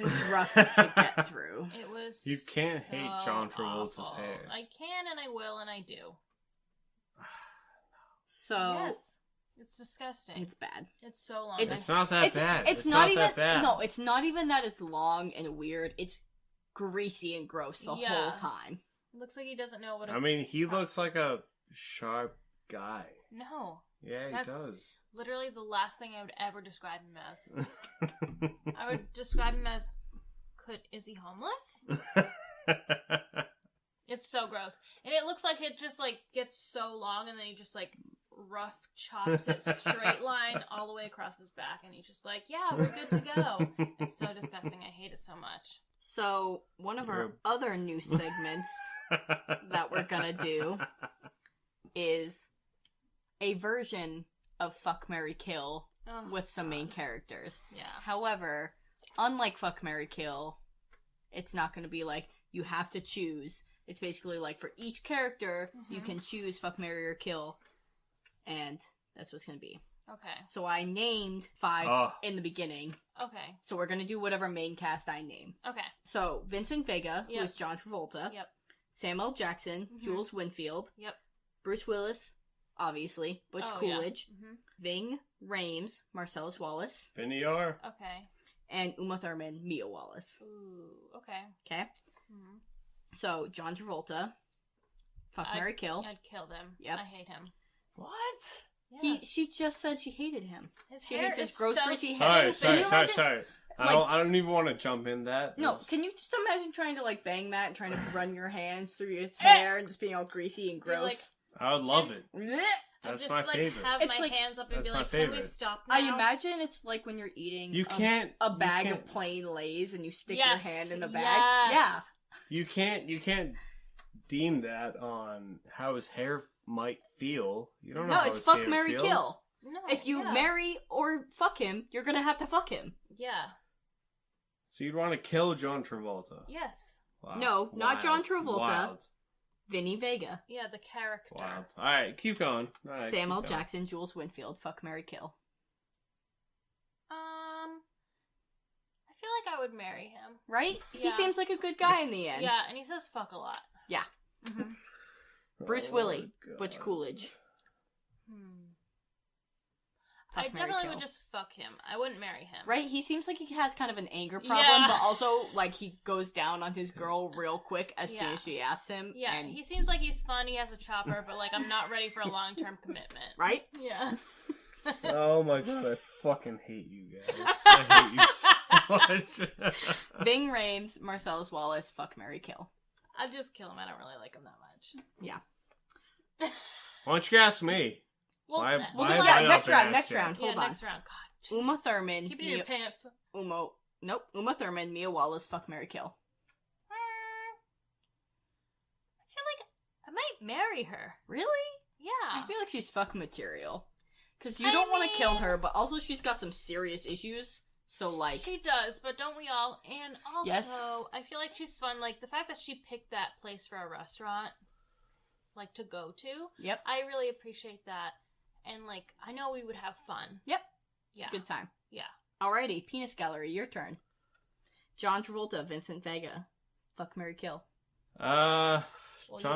Speaker 2: It's rough to get through.
Speaker 1: It was
Speaker 3: You can't hate John Travolta's
Speaker 1: awful.
Speaker 3: hair.
Speaker 1: I can, and I will, and I do.
Speaker 2: So,
Speaker 1: Yes. It's disgusting.
Speaker 2: it's bad.
Speaker 1: It's so long.
Speaker 2: It's-
Speaker 3: It's not that bad.
Speaker 2: It's not even,
Speaker 3: that bad.
Speaker 2: no, it's not even that it's long and weird. It's greasy and gross the whole time.
Speaker 1: It looks like he doesn't know what
Speaker 3: I mean, he looks like a sharp guy.
Speaker 1: No.
Speaker 3: Yeah, he
Speaker 1: That's
Speaker 3: does.
Speaker 1: literally the last thing I would ever describe him as. I would describe him as, is he homeless? It's so gross. And it looks like it just, like, gets so long and then he just, like, rough chops it straight line all the way across his back. And he's just like, yeah, we're good to go. It's so disgusting. I hate it so much.
Speaker 2: So, one of our other new segments that we're gonna do is a version of Fuck, Marry, Kill with some main characters.
Speaker 1: Yeah.
Speaker 2: However, unlike Fuck, Marry, Kill, it's not gonna be like, you have to choose. It's basically like, for each character, you can choose Fuck, Marry, or Kill, and that's what it's gonna be.
Speaker 1: Okay.
Speaker 2: So I named 5 in the beginning.
Speaker 1: Okay.
Speaker 2: So we're gonna do whatever main cast I name.
Speaker 1: Okay.
Speaker 2: So, Vincent Vega, who
Speaker 1: Yep.
Speaker 2: is John Travolta.
Speaker 1: Yep.
Speaker 2: Samuel Jackson, Jules Winfield.
Speaker 1: Yep.
Speaker 2: Bruce Willis, obviously. Butch Coolidge.
Speaker 1: Yeah. Mm-hmm.
Speaker 2: Ving Rhames, Marcellus Wallace.
Speaker 3: Vinny R.
Speaker 1: Okay.
Speaker 2: And Uma Thurman, Mia Wallace.
Speaker 1: Ooh, okay.
Speaker 2: Okay?
Speaker 1: Mm-hmm.
Speaker 2: So, John Travolta. Fuck, marry, kill.
Speaker 1: I'd kill them.
Speaker 2: Yep.
Speaker 1: I hate him.
Speaker 3: What?
Speaker 1: Yes.
Speaker 2: She just said she hated him.
Speaker 1: His
Speaker 2: She
Speaker 1: hair
Speaker 2: hates his
Speaker 1: is
Speaker 2: gross,
Speaker 1: so
Speaker 2: greasy
Speaker 1: stupid.
Speaker 2: hair.
Speaker 3: Sorry.
Speaker 2: Like,
Speaker 3: I don't even want to jump in that.
Speaker 2: No, can you just imagine trying to, like, bang that and trying to run your hands through his hair and just being all greasy and gross?
Speaker 3: I would love it.
Speaker 2: Blech.
Speaker 3: That's
Speaker 1: just,
Speaker 3: my favorite.
Speaker 1: Have
Speaker 2: It's
Speaker 1: my
Speaker 2: like-
Speaker 1: hands up and be
Speaker 3: That's my
Speaker 1: like, "Can we
Speaker 3: favorite.
Speaker 1: stop now?"
Speaker 2: I imagine it's like when you're eating
Speaker 3: You can't
Speaker 2: a bag
Speaker 3: you
Speaker 2: of
Speaker 3: can't-
Speaker 2: plain Lay's and you stick
Speaker 1: Yes,
Speaker 2: your hand in the bag.
Speaker 1: yes.
Speaker 2: Yeah.
Speaker 3: You can't deem that on how his hair might feel. You don't know.
Speaker 2: No,
Speaker 3: how
Speaker 2: it's
Speaker 3: his
Speaker 2: fuck,
Speaker 3: hair
Speaker 2: marry,
Speaker 3: feels.
Speaker 2: kill.
Speaker 1: No,
Speaker 2: If you
Speaker 1: yeah.
Speaker 2: marry or fuck him, you're gonna have to fuck him.
Speaker 1: Yeah.
Speaker 3: So you'd want to kill John Travolta.
Speaker 1: Yes.
Speaker 3: Wow.
Speaker 2: No, not John Travolta.
Speaker 3: Wild.
Speaker 2: Vinny Vega.
Speaker 1: Yeah, the character.
Speaker 3: Wild. All right, keep going. All right,
Speaker 2: Sam
Speaker 3: keep
Speaker 2: L.
Speaker 3: going.
Speaker 2: Jackson, Jules Winfield, fuck, marry, kill.
Speaker 1: I feel like I would marry him.
Speaker 2: Right? He
Speaker 1: Yeah.
Speaker 2: seems like a good guy in the end.
Speaker 1: Yeah, and he says fuck a lot.
Speaker 2: Yeah.
Speaker 1: Mm-hmm.
Speaker 2: Bruce
Speaker 3: Oh,
Speaker 2: Willie,
Speaker 3: God.
Speaker 2: Butch Coolidge. Fuck,
Speaker 1: I
Speaker 2: marry,
Speaker 1: definitely
Speaker 2: kill.
Speaker 1: would just fuck him. I wouldn't marry him.
Speaker 2: Right? He seems like he has kind of an anger problem,
Speaker 1: Yeah.
Speaker 2: but also, like, he goes down on his girl real quick as soon
Speaker 1: Yeah.
Speaker 2: as she asks him.
Speaker 1: Yeah,
Speaker 2: and...
Speaker 1: he seems like he's fun, he has a chopper, but, like, I'm not ready for a long-term commitment.
Speaker 2: Right?
Speaker 1: Yeah.
Speaker 3: Oh my god, I fucking hate you guys. I hate you so much.
Speaker 2: Ving Rhames, Marcellus Wallace, fuck, marry, kill.
Speaker 1: I'd just kill him. I don't really like him that much.
Speaker 2: Yeah.
Speaker 3: Why don't you ask me?
Speaker 1: Well,
Speaker 3: Why-
Speaker 2: We'll
Speaker 3: why
Speaker 2: do
Speaker 3: have
Speaker 2: that
Speaker 3: I
Speaker 2: next
Speaker 3: not been
Speaker 2: round,
Speaker 3: asked
Speaker 2: next
Speaker 3: yet?
Speaker 2: round. Hold
Speaker 1: yeah,
Speaker 2: on.
Speaker 1: next round. God,
Speaker 2: Uma
Speaker 1: Jesus.
Speaker 2: Thurman,
Speaker 1: Keep it in your pants.
Speaker 2: Uma Thurman, Mia Wallace, fuck, marry, kill.
Speaker 1: I feel like I might marry her.
Speaker 2: Really?
Speaker 1: Yeah.
Speaker 2: I feel like she's fuck material. Because you
Speaker 1: I
Speaker 2: don't want to kill
Speaker 1: mean-
Speaker 2: her, but also she's got some serious issues. So, like,
Speaker 1: She does, but don't we all? And also,
Speaker 2: Yes.
Speaker 1: I feel like she's fun. Like, the fact that she picked that place for a restaurant, like, to go to.
Speaker 2: Yep.
Speaker 1: I really appreciate that. And, like, I know we would have fun.
Speaker 2: Yep. It's
Speaker 1: Yeah.
Speaker 2: a good time.
Speaker 1: Yeah.
Speaker 2: Alrighty, Penis Gallery, your turn. John Travolta, Vincent Vega. Fuck, marry, kill.
Speaker 3: John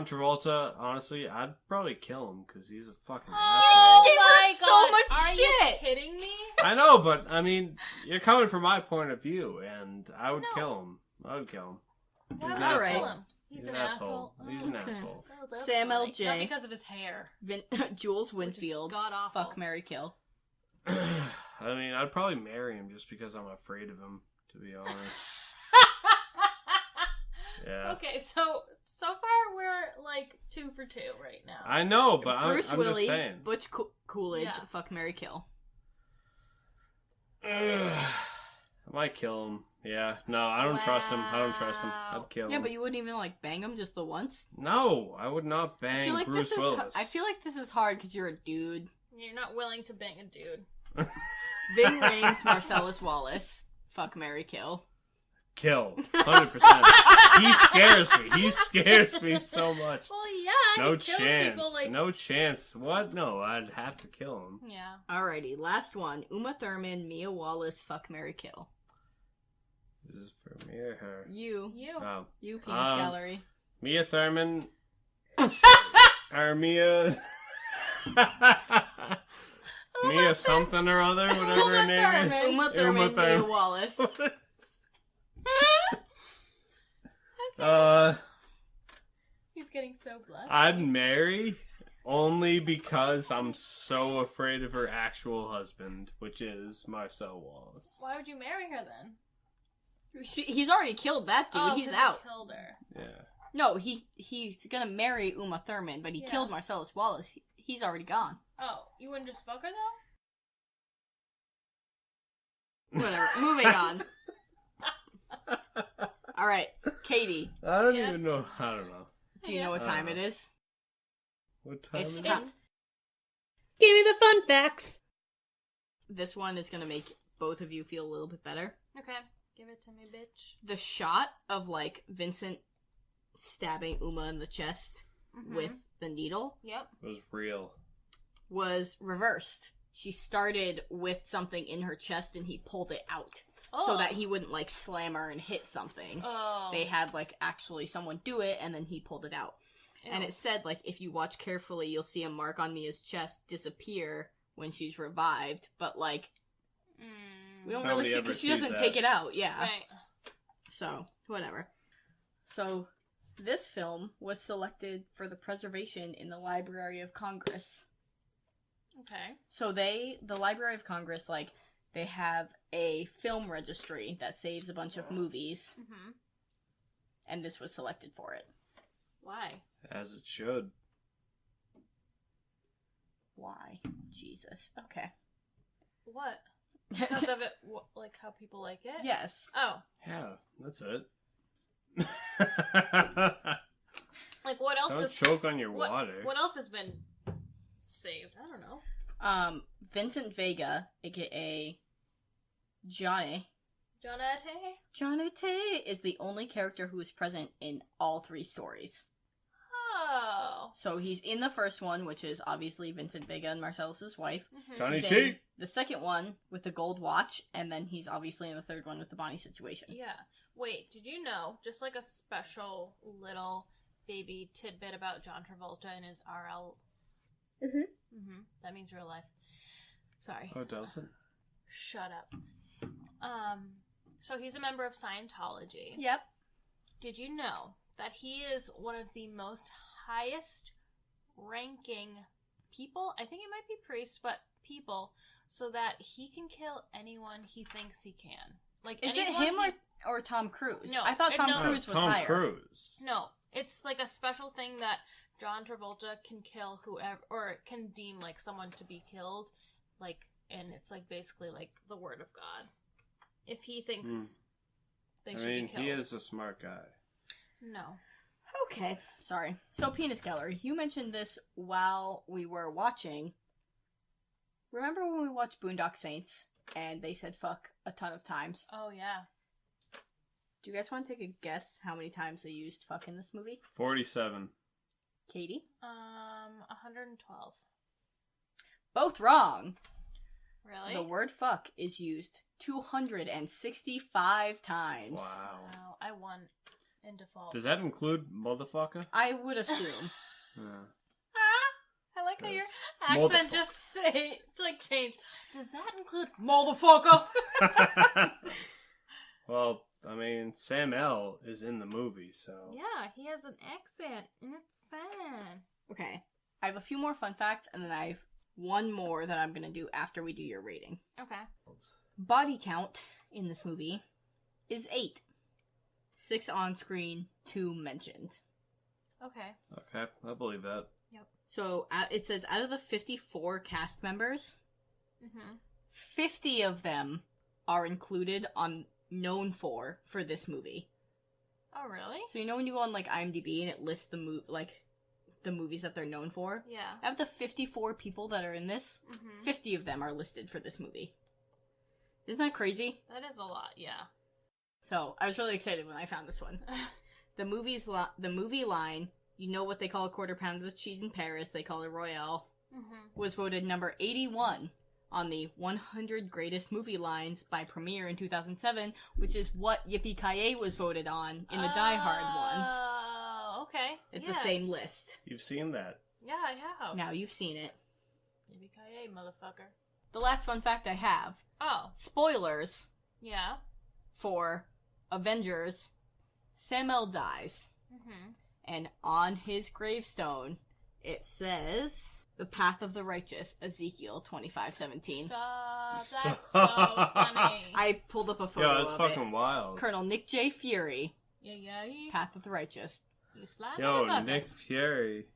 Speaker 3: Travolta, honestly, I'd probably kill him because he's a fucking
Speaker 1: Oh
Speaker 2: gave her
Speaker 1: my
Speaker 2: so
Speaker 1: God.
Speaker 2: much
Speaker 1: Are
Speaker 2: shit.
Speaker 1: you kidding me?
Speaker 3: asshole. I know, but I mean, you're coming from my point of view, and I would
Speaker 1: No.
Speaker 3: kill him. I would kill him.
Speaker 1: Why
Speaker 3: He's
Speaker 1: would
Speaker 3: an
Speaker 1: I
Speaker 2: asshole.
Speaker 1: kill him? He's an asshole.
Speaker 3: He's an
Speaker 2: Okay.
Speaker 3: asshole.
Speaker 1: Oh, that's
Speaker 2: Sam
Speaker 1: why.
Speaker 2: L.J..
Speaker 1: Not because of his hair.
Speaker 2: Jules Winfield.
Speaker 1: God awful.
Speaker 2: Fuck, marry, kill.
Speaker 3: I mean, I'd probably marry him just because I'm afraid of him, to be honest. Yeah.
Speaker 1: Okay, so far we're like 2 for 2 right now.
Speaker 3: I know, but
Speaker 2: Bruce
Speaker 3: I'm
Speaker 2: Willie,
Speaker 3: just saying.
Speaker 2: Butch Coolidge,
Speaker 1: Yeah.
Speaker 2: fuck, marry, kill.
Speaker 3: I might kill him. Yeah. No, I don't trust him. I don't trust him. I'd kill him.
Speaker 2: Yeah, but you wouldn't even, like, bang him just the once?
Speaker 3: No, I would not
Speaker 2: I
Speaker 3: bang
Speaker 2: feel like
Speaker 3: Bruce Willis.
Speaker 2: I feel like this is hard because you're a dude.
Speaker 1: You're not willing to bang a dude.
Speaker 2: Ving Rhames, Marcellus Wallace, fuck, marry, kill.
Speaker 3: Kill. 100%. He scares me. He scares me so much.
Speaker 1: Well, yeah,
Speaker 3: No
Speaker 1: he kills
Speaker 3: chance.
Speaker 1: people like...
Speaker 3: No chance. What? No, I'd have to kill him.
Speaker 1: Yeah.
Speaker 2: Alrighty, last one. Uma Thurman, Mia Wallace, fuck, marry, kill.
Speaker 3: This is for me or her?
Speaker 2: You.
Speaker 3: Oh.
Speaker 2: You, Penis Gallery.
Speaker 3: Mia Thurman. or Mia. Mia something or other, whatever her name is.
Speaker 2: Uma Thurman, Mia Wallace.
Speaker 1: He's getting so blunt.
Speaker 3: I'd marry only because I'm so afraid of her actual husband, which is Marcel Wallace.
Speaker 1: Why would you marry her then?
Speaker 2: He's already killed that dude.
Speaker 1: Oh,
Speaker 2: He's
Speaker 1: 'cause
Speaker 2: out.
Speaker 1: He killed her.
Speaker 3: Yeah.
Speaker 2: No, he's gonna marry Uma Thurman, but he
Speaker 1: Yeah.
Speaker 2: killed Marcellus Wallace. He's already gone.
Speaker 1: Oh, you wouldn't just fuck her though?
Speaker 2: Whatever. Moving on. All right, Katie.
Speaker 3: I don't
Speaker 1: Yes.
Speaker 3: even know. I don't know.
Speaker 2: Do you know what time it is?
Speaker 3: What time
Speaker 2: It's
Speaker 3: is
Speaker 2: time.
Speaker 3: it?
Speaker 1: Give me the fun facts.
Speaker 2: This one is gonna make both of you feel a little bit better.
Speaker 1: Okay, give it to me, bitch.
Speaker 2: The shot of, like, Vincent stabbing Uma in the chest with the needle
Speaker 1: Yep.
Speaker 3: It was real.
Speaker 2: was reversed. She started with something in her chest and he pulled it out
Speaker 1: Oh.
Speaker 2: so that he wouldn't, like, slam her and hit something.
Speaker 1: Oh.
Speaker 2: They had, like, actually someone do it and then he pulled it out.
Speaker 1: Ew.
Speaker 2: And it said, like, if you watch carefully, you'll see a mark on Mia's chest disappear when she's revived. But, like, we don't
Speaker 3: Nobody
Speaker 2: really see,
Speaker 3: ever
Speaker 2: because she
Speaker 3: sees
Speaker 2: doesn't
Speaker 3: that.
Speaker 2: take it out, yeah.
Speaker 1: Right.
Speaker 2: So, whatever. So, this film was selected for the preservation in the Library of Congress.
Speaker 1: Okay.
Speaker 2: So the Library of Congress, like, they have a film registry that saves a bunch of movies,
Speaker 1: Mm-hmm.
Speaker 2: and this was selected for it.
Speaker 1: Why?
Speaker 3: As it should.
Speaker 2: Why? Jesus. Okay.
Speaker 1: What? Because of it, like how people like it?
Speaker 2: Yes.
Speaker 1: Oh.
Speaker 3: Yeah, that's it.
Speaker 1: Like what else
Speaker 3: Don't
Speaker 1: is
Speaker 3: choke on your water.
Speaker 1: What else has been saved? I don't know.
Speaker 2: Vincent Vega, aka Johnny. Johnny is the only character who is present in all 3 stories.
Speaker 1: Oh.
Speaker 2: So he's in the first one, which is obviously Vincent Vega and Marcellus's wife.
Speaker 1: Mm-hmm.
Speaker 3: Johnny
Speaker 2: He's
Speaker 3: T.
Speaker 2: in the second one with the gold watch, and then he's obviously in the third one with the Bonnie situation.
Speaker 1: Yeah. Wait, did you know, just like a special little baby tidbit about John Travolta and his RL?
Speaker 2: Mm-hmm.
Speaker 1: Mm-hmm. That means real life. Sorry.
Speaker 3: Oh, does it?
Speaker 1: Shut up. So he's a member of Scientology.
Speaker 2: Yep.
Speaker 1: Did you know that he is one of the most highest ranking people? I think it might be priests, but people, so that he can kill anyone he thinks he can. Like,
Speaker 2: Is it
Speaker 1: anyone
Speaker 2: him or Tom Cruise?
Speaker 1: No,
Speaker 2: I thought Tom
Speaker 1: no.
Speaker 2: Cruise was
Speaker 3: Tom
Speaker 2: higher.
Speaker 3: Cruise.
Speaker 1: No, it's like a special thing that John Travolta can kill whoever, or can deem like someone to be killed, like, and it's like basically like the word of God. If he thinks they should be killed.
Speaker 3: He is a smart guy.
Speaker 1: No.
Speaker 2: Okay. Sorry. So, Penis Gallery, you mentioned this while we were watching. Remember when we watched Boondock Saints and they said fuck a ton of times?
Speaker 1: Oh, yeah.
Speaker 2: Do you guys want to take a guess how many times they used fuck in this movie?
Speaker 3: 47.
Speaker 2: Katie?
Speaker 1: 112.
Speaker 2: Both wrong.
Speaker 1: Really?
Speaker 2: The word fuck is used 265 times.
Speaker 3: Wow.
Speaker 1: Wow, I won in default.
Speaker 3: Does that include motherfucker?
Speaker 2: I would assume.
Speaker 1: I like how your
Speaker 3: Motherfucker.
Speaker 1: accent just changed. Does that include motherfucker?
Speaker 3: Well, I mean, Sam L is in the movie, so.
Speaker 1: Yeah, he has an accent, and it's fun.
Speaker 2: Okay. I have a few more fun facts, and then I have one more that I'm going to do after we do your rating.
Speaker 1: Okay.
Speaker 2: Body count in this movie is 8. 6 on screen, 2 mentioned.
Speaker 1: Okay.
Speaker 3: Okay, I believe that.
Speaker 1: Yep.
Speaker 2: So it says out of the 54 cast members,
Speaker 1: Mm-hmm.
Speaker 2: 50 of them are included on known for this movie.
Speaker 1: Oh, really?
Speaker 2: So you know when you go on like IMDb and it lists the movies that they're known for?
Speaker 1: Yeah.
Speaker 2: Out of the 54 people that are in this,
Speaker 1: Mm-hmm.
Speaker 2: 50 of them are listed for this movie. Isn't that crazy?
Speaker 1: That is a lot, yeah.
Speaker 2: So I was really excited when I found this one. The movie line, you know what they call a quarter pound of cheese in Paris, they call it Royale,
Speaker 1: Mm-hmm.
Speaker 2: was voted number 81 on the 100 Greatest Movie Lines by Premiere in 2007, which is what Yippee-Ki-Yay was voted on in the Die Hard one.
Speaker 1: Oh, okay.
Speaker 2: It's
Speaker 1: Yes.
Speaker 2: the same list.
Speaker 3: You've seen that.
Speaker 1: Yeah, I have.
Speaker 2: Now you've seen it.
Speaker 1: Yippee-ki-yay, motherfucker.
Speaker 2: The last fun fact I have,
Speaker 1: Oh,
Speaker 2: spoilers
Speaker 1: yeah.
Speaker 2: for Avengers, Sam L dies.
Speaker 1: Mm-hmm.
Speaker 2: And on his gravestone, it says, "The Path of the Righteous," Ezekiel 25:17.
Speaker 1: Stop.
Speaker 3: Stop.
Speaker 1: That's so funny.
Speaker 2: I pulled up a photo
Speaker 3: Yo, that's
Speaker 2: of
Speaker 3: fucking
Speaker 2: it.
Speaker 3: wild.
Speaker 2: Colonel Nick J. Fury,
Speaker 1: Yeah.
Speaker 2: Path of the Righteous.
Speaker 1: You slap
Speaker 3: Yo,
Speaker 1: motherfucker.
Speaker 3: Nick Fury.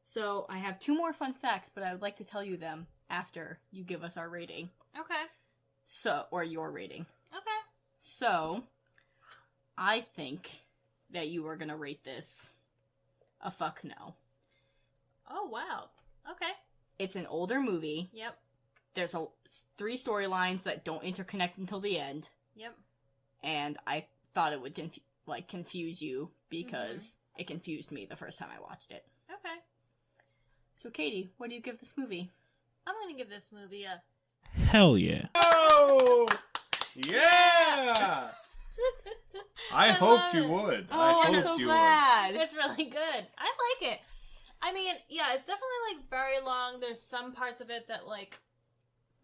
Speaker 2: So, I have 2 more fun facts, but I would like to tell you them after you give us our rating.
Speaker 1: Okay.
Speaker 2: So, or your rating.
Speaker 1: Okay.
Speaker 2: So, I think that you are gonna rate this a fuck no.
Speaker 1: Oh, wow. Okay.
Speaker 2: It's an older movie.
Speaker 1: Yep.
Speaker 2: There's 3 storylines that don't interconnect until the end.
Speaker 1: Yep.
Speaker 2: And I thought it would confuse you because it confused me the first time I watched it.
Speaker 1: Okay.
Speaker 2: So, Katie, what do you give this movie?
Speaker 1: I'm gonna give this movie a...
Speaker 4: Hell yeah.
Speaker 3: Oh! Yeah! I hoped you would.
Speaker 2: Oh, I'm so glad.
Speaker 1: It's really good. I like it. I mean, yeah, it's definitely, like, very long. There's some parts of it that, like,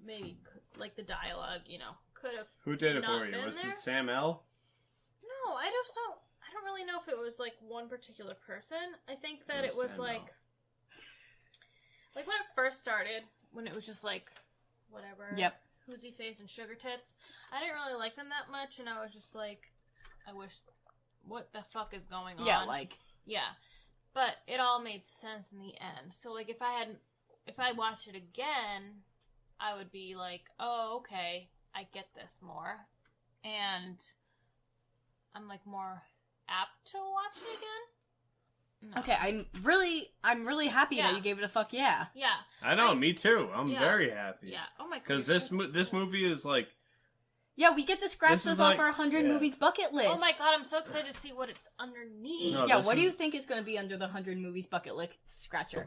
Speaker 1: maybe, like, the dialogue, you know, could have.
Speaker 3: Who did it for you? Was it Sam L?
Speaker 1: No, I don't really know if it was, like, one particular person. I think that it was, like when it first started, when it was just, like, whatever.
Speaker 2: Yep.
Speaker 1: Whoosy face and sugar tits. I didn't really like them that much, and I was just like, I wish, what the fuck is going on?
Speaker 2: Yeah, like.
Speaker 1: Yeah. But it all made sense in the end. So, like, if I watched it again, I would be like, oh, okay, I get this more. And I'm, like, more apt to watch it again. No.
Speaker 2: Okay, I'm really happy that you gave it a fuck yeah.
Speaker 1: Yeah.
Speaker 3: I know, me too. I'm very happy.
Speaker 1: Yeah. Oh my god.
Speaker 3: Because this movie is like.
Speaker 2: Yeah, we get to scratch this off our 100 movies bucket list.
Speaker 1: Oh my god, I'm so excited to see what it's underneath.
Speaker 3: No,
Speaker 2: yeah, what do you think is going to be under the 100 movies bucket list scratcher?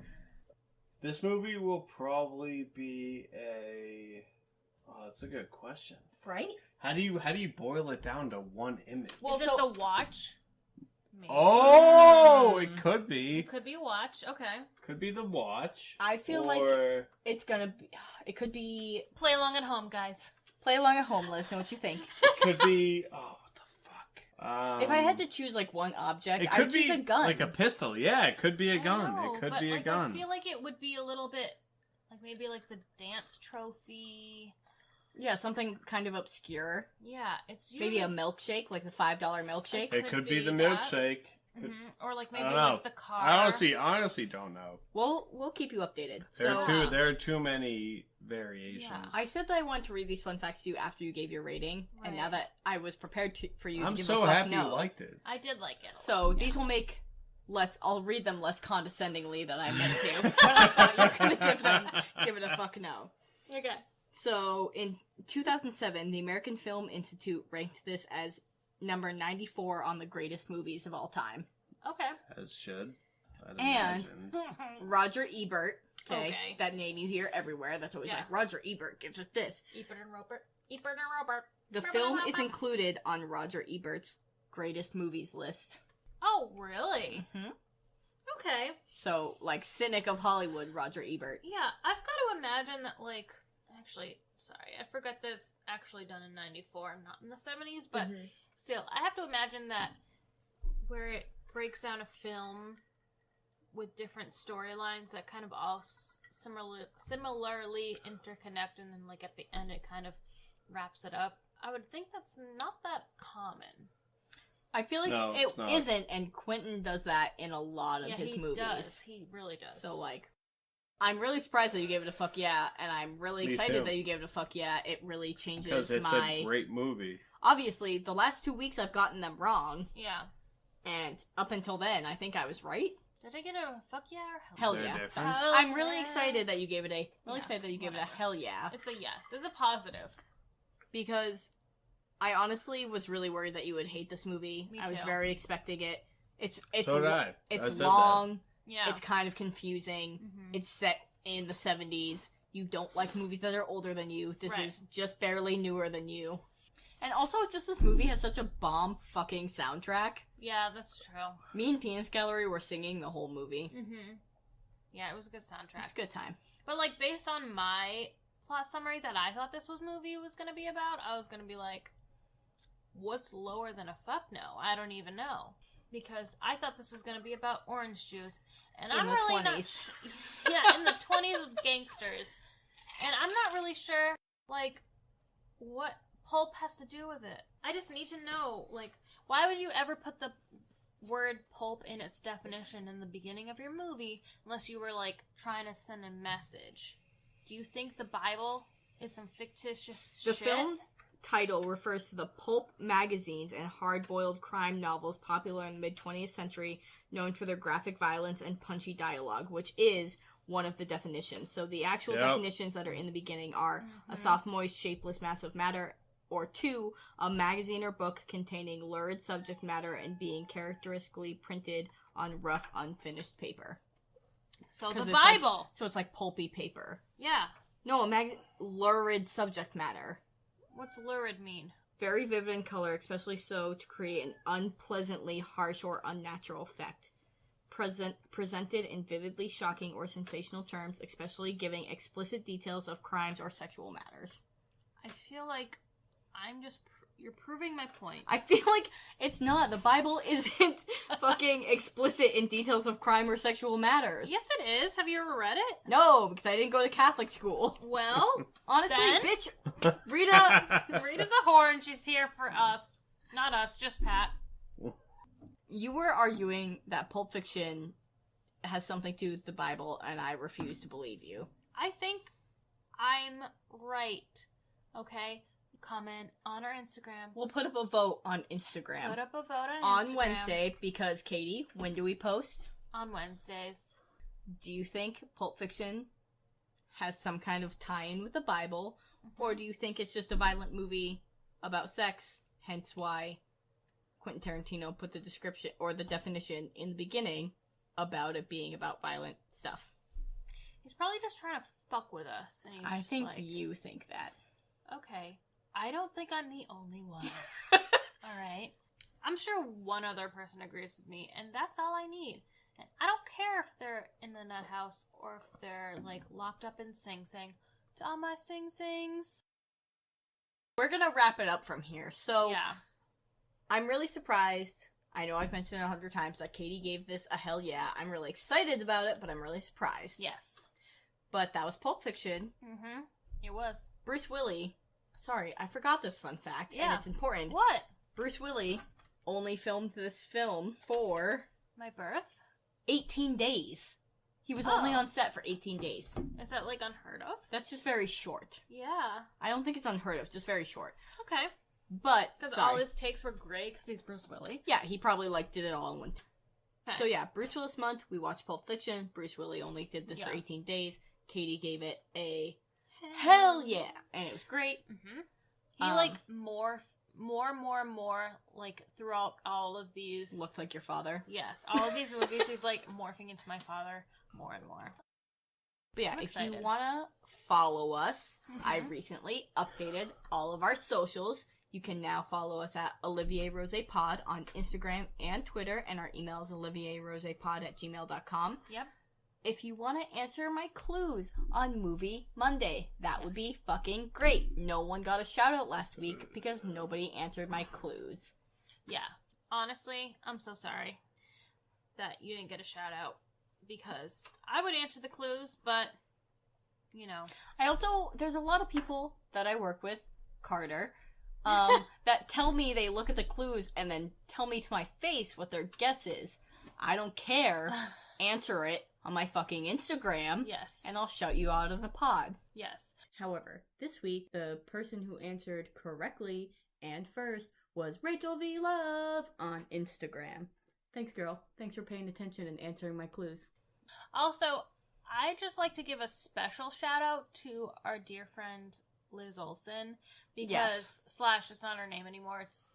Speaker 3: This movie will probably be a. Oh, that's a good question.
Speaker 2: Right?
Speaker 3: How do you boil it down to one image?
Speaker 1: Well, is it the watch? Maybe.
Speaker 3: Oh, it could be.
Speaker 1: It could be watch. Okay.
Speaker 3: Could be the watch.
Speaker 2: I feel like it's gonna be. It could be.
Speaker 1: Play along at home, guys.
Speaker 2: Play along at home. Let us know what you think.
Speaker 3: It could be. Oh, what the fuck?
Speaker 2: If I had to choose like one object, I would choose a gun.
Speaker 3: Like a pistol. Yeah, it could be a gun.
Speaker 1: Know,
Speaker 3: it could be a
Speaker 1: like,
Speaker 3: gun.
Speaker 1: I feel like it would be a little bit, like maybe like the dance trophy.
Speaker 2: Yeah, something kind of obscure.
Speaker 1: Yeah, it's usually...
Speaker 2: maybe a milkshake, like the $5 milkshake.
Speaker 3: It could be the milkshake.
Speaker 1: Or like maybe like the car.
Speaker 3: I honestly don't know.
Speaker 2: We'll keep you updated.
Speaker 3: There are too many variations.
Speaker 1: Yeah.
Speaker 2: I said that I wanted to read these fun facts to you after you gave your rating, and now that I was prepared for you to give
Speaker 3: I'm so
Speaker 2: a fuck
Speaker 3: happy
Speaker 2: no.
Speaker 3: you liked it.
Speaker 1: I did like it.
Speaker 2: So these will make less. I'll read them less condescendingly than I meant to. But I thought you were gonna give it a fuck no.
Speaker 1: Okay.
Speaker 2: So in 2007, the American Film Institute ranked this as number 94 on the greatest movies of all time.
Speaker 1: Okay.
Speaker 3: As should.
Speaker 2: And Roger Ebert,
Speaker 1: okay,
Speaker 2: that name you hear everywhere. That's always like, Roger Ebert gives it this.
Speaker 1: Ebert and Robert.
Speaker 2: The film is included on Roger Ebert's greatest movies list.
Speaker 1: Oh, really?
Speaker 2: Mm-hmm.
Speaker 1: Okay.
Speaker 2: So, like, cynic of Hollywood, Roger Ebert.
Speaker 1: Yeah, I've got to imagine that, like, actually, sorry, I forgot that it's actually done in 94, not in the 70s, but still, I have to imagine that where it breaks down a film with different storylines that kind of all similarly interconnect, and then, like, at the end it kind of wraps it up. I would think that's not that common.
Speaker 2: I feel like it isn't, and Quentin does that in a lot of his movies.
Speaker 1: He really does.
Speaker 2: So, like, I'm really surprised that you gave it a fuck yeah, and I'm really excited that you gave it a fuck yeah. It really changes
Speaker 3: because it's a great movie.
Speaker 2: Obviously, the last 2 weeks I've gotten them wrong.
Speaker 1: Yeah.
Speaker 2: And up until then, I think I was right.
Speaker 1: Did I get a fuck yeah or
Speaker 2: hell yeah? I'm really excited that you gave it a it a hell yeah.
Speaker 1: It's a yes. It's a positive.
Speaker 2: Because I honestly was really worried that you would hate this movie.
Speaker 1: Me
Speaker 2: I was
Speaker 1: too.
Speaker 2: very expecting it. It's
Speaker 3: long.
Speaker 1: Yeah.
Speaker 2: It's kind of confusing. It's set in the 70s. You don't like movies that are older than you. This is just barely newer than you. And also, just this movie has such a bomb fucking soundtrack.
Speaker 1: Yeah, that's true.
Speaker 2: Me and Penis Gallery were singing the whole movie.
Speaker 1: Yeah, it was a good soundtrack.
Speaker 2: It's a good time.
Speaker 1: But, like, based on my plot summary that I thought this movie was going to be about, I was going to be like, what's lower than a fuck no? I don't even know. Because I thought this was going to be about orange juice. And I'm really
Speaker 2: 20s.
Speaker 1: Yeah, in the 20s with gangsters. And I'm not really sure, like, what pulp has to do with it. I just need to know, like, why would you ever put the word pulp in its definition in the beginning of your movie unless you were, like, trying to send a message? Do you think the Bible is some fictitious shit?
Speaker 2: The film's title refers to the pulp magazines and hard-boiled crime novels popular in the mid-20th century, known for their graphic violence and punchy dialogue, which is one of the definitions. So the actual definitions that are in the beginning are a soft, moist, shapeless mass of matter, or 2, a magazine or book containing lurid subject matter and being characteristically printed on rough, unfinished paper.
Speaker 1: So the Bible!
Speaker 2: Like, so it's like pulpy paper.
Speaker 1: Yeah.
Speaker 2: No, a magazine... Lurid subject matter.
Speaker 1: What's lurid mean?
Speaker 2: very vivid in color, especially so to create an unpleasantly harsh or unnatural effect. Presented in vividly shocking or sensational terms, especially giving explicit details of crimes or sexual matters.
Speaker 1: I feel like you're proving my point.
Speaker 2: I feel like it's not. The Bible isn't fucking explicit in details of crime or sexual matters.
Speaker 1: Yes, it is. Have you ever read it?
Speaker 2: No, because I didn't go to Catholic school.
Speaker 1: Well,
Speaker 2: honestly,
Speaker 1: then,
Speaker 2: bitch, Rita's
Speaker 1: a whore and she's here for us. Not us, just Pat.
Speaker 2: You were arguing that Pulp Fiction has something to do with the Bible, and I refuse to believe you.
Speaker 1: I think I'm right. Okay? Comment on our Instagram.
Speaker 2: We'll put up a vote on Instagram.
Speaker 1: Put up a vote on Instagram.
Speaker 2: On Wednesday, because, Katie, when do we post?
Speaker 1: On Wednesdays.
Speaker 2: Do you think Pulp Fiction has some kind of tie-in with the Bible, or do you think it's just a violent movie about sex, hence why Quentin Tarantino put the description, or the definition, in the beginning about it being about violent stuff?
Speaker 1: He's probably just trying to fuck with us. And
Speaker 2: I think you think that.
Speaker 1: Okay. I don't think I'm the only one. Alright? I'm sure one other person agrees with me, and that's all I need. And I don't care if they're in the nut house, or if they're, locked up in Sing Sing. To all my Sing Sings.
Speaker 2: We're gonna wrap it up from here. So,
Speaker 1: yeah.
Speaker 2: I'm really surprised. I know I've mentioned it 100 times that Katie gave this a hell yeah. I'm really excited about it, but I'm really surprised.
Speaker 1: Yes.
Speaker 2: But that was Pulp Fiction.
Speaker 1: Mm-hmm. It was.
Speaker 2: Bruce Willis. Sorry, I forgot this fun fact,
Speaker 1: yeah.
Speaker 2: and it's important.
Speaker 1: What?
Speaker 2: Bruce Willis only filmed this film for...
Speaker 1: my birth?
Speaker 2: 18 days. He was only on set for 18 days.
Speaker 1: Is that, unheard of?
Speaker 2: That's just very short.
Speaker 1: Yeah.
Speaker 2: I don't think it's unheard of, just very short.
Speaker 1: Okay.
Speaker 2: But,
Speaker 1: because all his takes were great, because he's Bruce Willis.
Speaker 2: Yeah, he probably, did it all in one time.
Speaker 1: Okay.
Speaker 2: So yeah, Bruce Willis month, we watched Pulp Fiction. Bruce Willis only did this for 18 days. Katie gave it a hell yeah, and it was great.
Speaker 1: Mm-hmm. He more throughout all of these.
Speaker 2: Looked like your father.
Speaker 1: Yes, all of these movies, he's morphing into my father more and more.
Speaker 2: But yeah, if you wanna follow us, I recently updated all of our socials. You can now follow us at Olivier Rose Pod on Instagram and Twitter, and our email is olivierrosepod@gmail.com.
Speaker 1: Yep.
Speaker 2: If you want to answer my clues on Movie Monday, that would be fucking great. No one got a shout out last week because nobody answered my clues.
Speaker 1: Yeah. Honestly, I'm so sorry that you didn't get a shout out, because I would answer the clues, but,
Speaker 2: there's a lot of people that I work with, Carter, that tell me they look at the clues and then tell me to my face what their guess is. I don't care. Answer it on my fucking Instagram.
Speaker 1: Yes.
Speaker 2: And I'll shout you out of the pod.
Speaker 1: Yes.
Speaker 2: However, this week, the person who answered correctly and first was Rachel V. Love on Instagram. Thanks, girl. Thanks for paying attention and answering my clues.
Speaker 1: Also, I'd just like to give a special shout out to our dear friend Liz Olson, because / it's not her name anymore, it's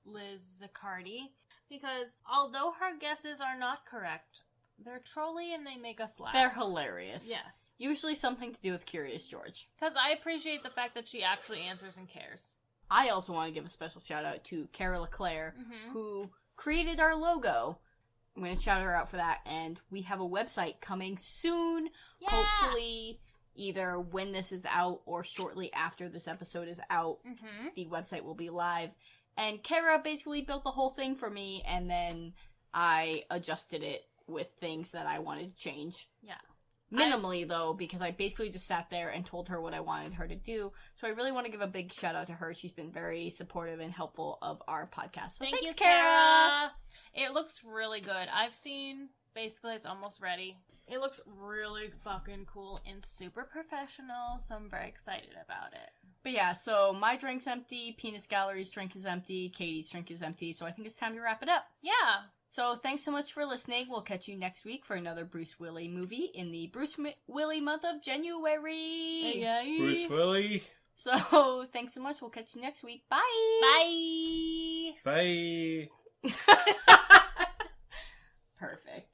Speaker 1: Liz Zaccardi, because although her guesses are not correct, they're trolly and they make us laugh.
Speaker 2: They're hilarious.
Speaker 1: Yes.
Speaker 2: Usually something to do with Curious George.
Speaker 1: Because I appreciate the fact that she actually answers and cares.
Speaker 2: I also want to give a special shout out to Cara LeClaire, who created our logo. I'm going to shout her out for that, and we have a website coming soon. Yeah! Hopefully either when this is out or shortly after this episode is out, the website will be live. And Cara basically built the whole thing for me, and then I adjusted it with things that I wanted to change.
Speaker 1: Yeah.
Speaker 2: Minimally, though, because I basically just sat there and told her what I wanted her to do. So I really want to give a big shout out to her. She's been very supportive and helpful of our podcast. So
Speaker 1: thanks,
Speaker 2: Cara!
Speaker 1: It looks really good. I've seen, basically, it's almost ready. It looks really fucking cool and super professional, so I'm very excited about it.
Speaker 2: But yeah, so my drink's empty, Penis Gallery's drink is empty, Katie's drink is empty, so I think it's time to wrap it up.
Speaker 1: Yeah.
Speaker 2: So thanks so much for listening. We'll catch you next week for another Bruce Willis movie in the Bruce Willis month of January.
Speaker 1: Yay.
Speaker 3: Bruce Willis.
Speaker 2: So thanks so much. We'll catch you next week. Bye.
Speaker 1: Bye.
Speaker 3: Bye.
Speaker 2: Perfect.